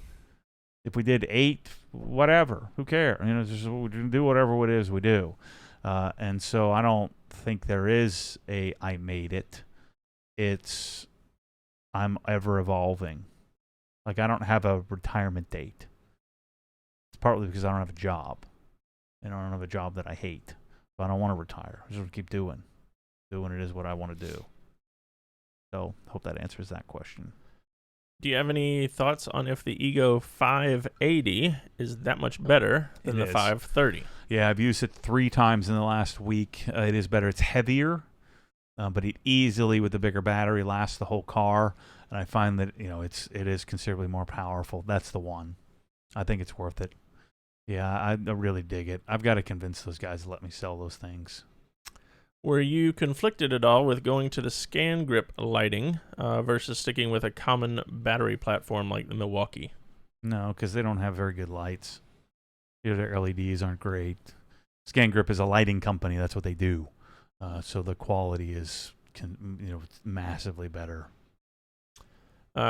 [SPEAKER 1] If we did 8, whatever, who cares? Just we do whatever it is we do. And so I don't think there is a I made it. It's I'm ever evolving. Like I don't have a retirement date. It's partly because I don't have a job. And I don't have a job that I hate. But I don't want to retire. I just want to keep doing it is what I want to do. So hope that answers that question.
[SPEAKER 3] Do you have any thoughts on if the Ego 580 is that much better than the 530?
[SPEAKER 1] Yeah, I've used it 3 times in the last week. It is better. It's heavier, but it easily, with the bigger battery, lasts the whole car. And I find that it is considerably more powerful. That's the one. I think it's worth it. Yeah, I really dig it. I've got to convince those guys to let me sell those things.
[SPEAKER 3] Were you conflicted at all with going to the scan grip lighting versus sticking with a common battery platform like the Milwaukee?
[SPEAKER 1] No, because they don't have very good lights. Their LEDs aren't great. Scan Grip is a lighting company. That's what they do. So the quality is massively better.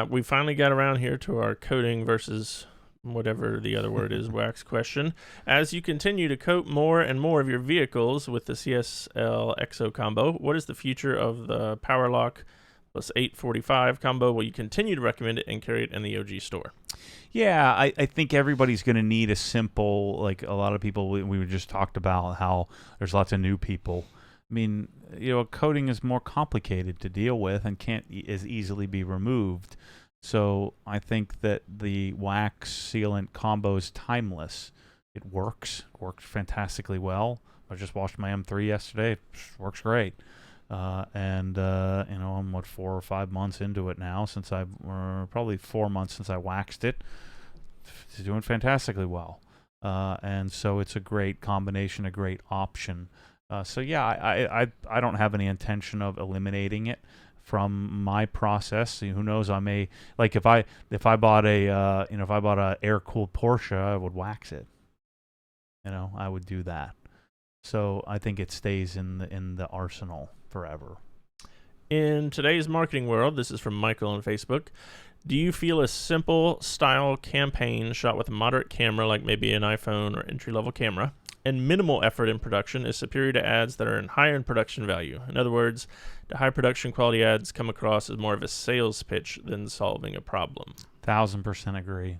[SPEAKER 3] We finally got around here to our coating versus whatever the other word is, wax question. As you continue to coat more and more of your vehicles with the CSL Exo combo, what is the future of the Powerlock plus 845 combo? Will you continue to recommend it and carry it in the OG store?
[SPEAKER 1] Yeah, I think everybody's going to need a simple, like a lot of people, we just talked about how there's lots of new people. I mean, coating is more complicated to deal with and can't as easily be removed. So I think that the wax sealant combo is timeless. It works fantastically well. I just washed my M3 yesterday. It works great. I'm 4 or 5 months into it now, probably 4 months since I waxed it. It's doing fantastically well. And so it's a great combination, a great option. I don't have any intention of eliminating it. from my process. Who knows? I may, like, if I bought a air cooled Porsche, I would wax it. I would do that. So I think it stays in the arsenal forever.
[SPEAKER 3] In today's marketing world, this is from Michael on Facebook. Do you feel a simple style campaign shot with a moderate camera, like maybe an iPhone or entry-level camera, and minimal effort in production is superior to ads that are higher in production value? In other words, do high production quality ads come across as more of a sales pitch than solving a problem?
[SPEAKER 1] 1000% agree.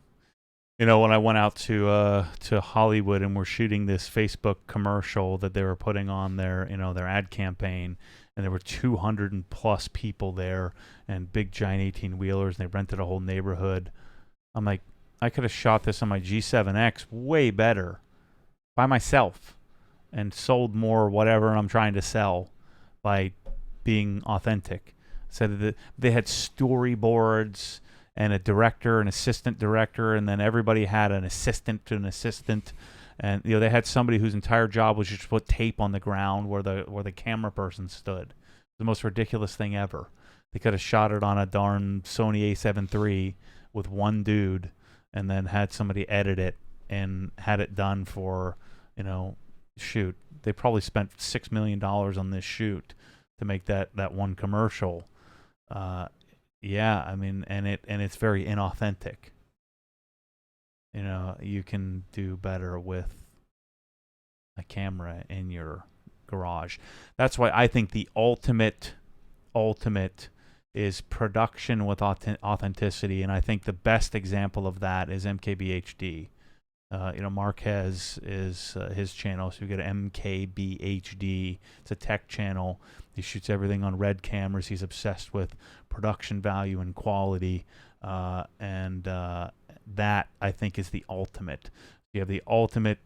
[SPEAKER 1] When I went out to Hollywood and we're shooting this Facebook commercial that they were putting on their ad campaign, and there were 200 and plus people there and big giant 18-wheelers, and they rented a whole neighborhood. I'm like, I could have shot this on my G7X way better by myself and sold more whatever I'm trying to sell by being authentic. So that they had storyboards and a director, an assistant director, and then everybody had an assistant to an assistant. And they had somebody whose entire job was just to put tape on the ground where the camera person stood. The most ridiculous thing ever. They could have shot it on a darn Sony A7 III with one dude, and then had somebody edit it and had it done for, shoot. They probably spent $6 million on this shoot to make that one commercial. Yeah, I mean, and it's very inauthentic. You can do better with a camera in your garage. That's why I think the ultimate is production with authenticity, and I think the best example of that is MKBHD. Mark has his channel, so you get MKBHD. It's a tech channel. He shoots everything on red cameras. He's obsessed with production value and quality, and that I think is the ultimate. You have the ultimate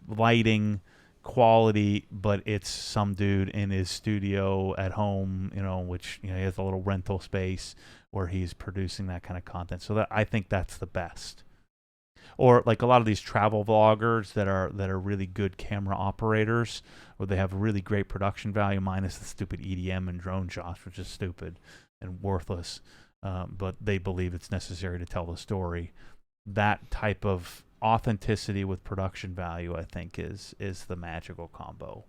[SPEAKER 1] lighting, quality, but it's some dude in his studio at home, which he has a little rental space where he's producing that kind of content. So I think that's the best. Or like a lot of these travel vloggers that are really good camera operators, where they have really great production value, minus the stupid EDM and drone shots, which is stupid and worthless. But they believe it's necessary to tell the story. That type of authenticity with production value, I think, is the magical combo.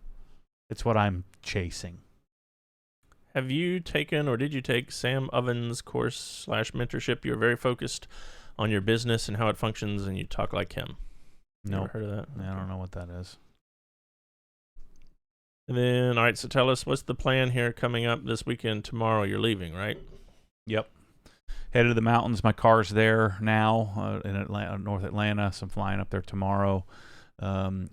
[SPEAKER 1] It's what I'm chasing.
[SPEAKER 3] Have you taken, or did you take, Sam Ovens' course / mentorship? You're very focused on your business and how it functions, and you talk like him.
[SPEAKER 1] No,
[SPEAKER 3] heard of that?
[SPEAKER 1] I don't know what that is.
[SPEAKER 3] And then, all right, so tell us, what's the plan here coming up this weekend? Tomorrow you're leaving, right?
[SPEAKER 1] Yep. Headed to the mountains. My car's there now in Atlanta, North Atlanta, so I'm flying up there tomorrow.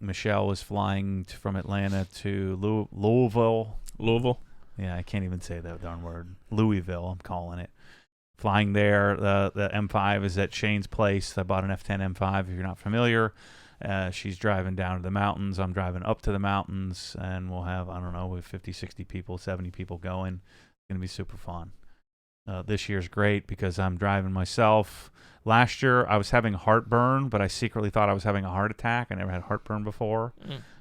[SPEAKER 1] Michelle is flying from Atlanta to Louisville.
[SPEAKER 3] Louisville?
[SPEAKER 1] Yeah, I can't even say that darn word. Louisville, I'm calling it. Flying there. The M5 is at Shane's place. I bought an F10 M5, if you're not familiar. She's driving down to the mountains. I'm driving up to the mountains, and we'll have, I don't know, 50, 60 people, 70 people going. It's going to be super fun. This year's great because I'm driving myself. Last year, I was having heartburn, but I secretly thought I was having a heart attack. I never had heartburn before.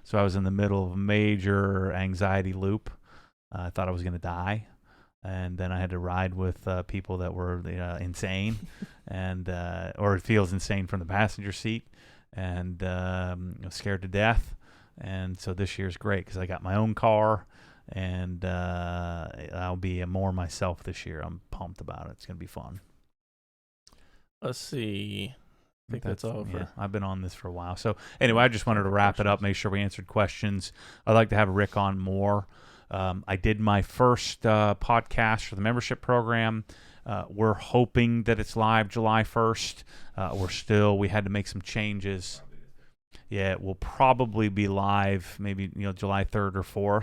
[SPEAKER 1] So I was in the middle of a major anxiety loop. I thought I was going to die. And then I had to ride with people that were insane, and or it feels insane from the passenger seat, and scared to death. And so this year's great because I got my own car, and I'll be more myself this year. I'm pumped about it. It's going to be fun.
[SPEAKER 3] Let's see. I think that's all.
[SPEAKER 1] Yeah, I've been on this for a while. So anyway, I just wanted to wrap it up, make sure we answered questions. I'd like to have Rick on more. I did my first podcast for the membership program. We're hoping that it's live July 1st. We had to make some changes. Yeah, it will probably be live maybe July 3rd or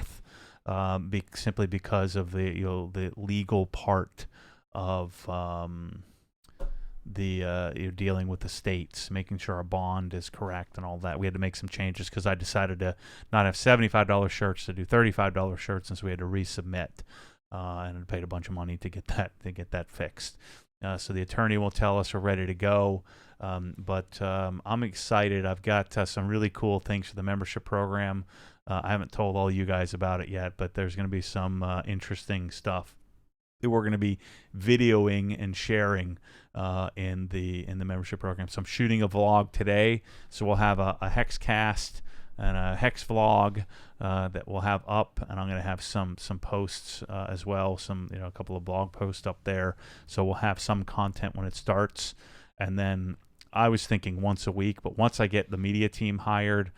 [SPEAKER 1] 4th, simply because of the legal part of you're dealing with the states, making sure our bond is correct and all that. We had to make some changes because I decided to not have $75 shirts, to do $35 shirts, and so we had to resubmit, and I paid a bunch of money to get that fixed. So the attorney will tell us we're ready to go, but I'm excited. I've got some really cool things for the membership program. I haven't told all you guys about it yet, but there's going to be some interesting stuff that we're going to be videoing and sharing in the membership program. So I'm shooting a vlog today, so we'll have a hex cast and a hex vlog that we'll have up, and I'm going to have some posts as well, a couple of blog posts up there. So we'll have some content when it starts, and then I was thinking once a week, but once I get the media team hired,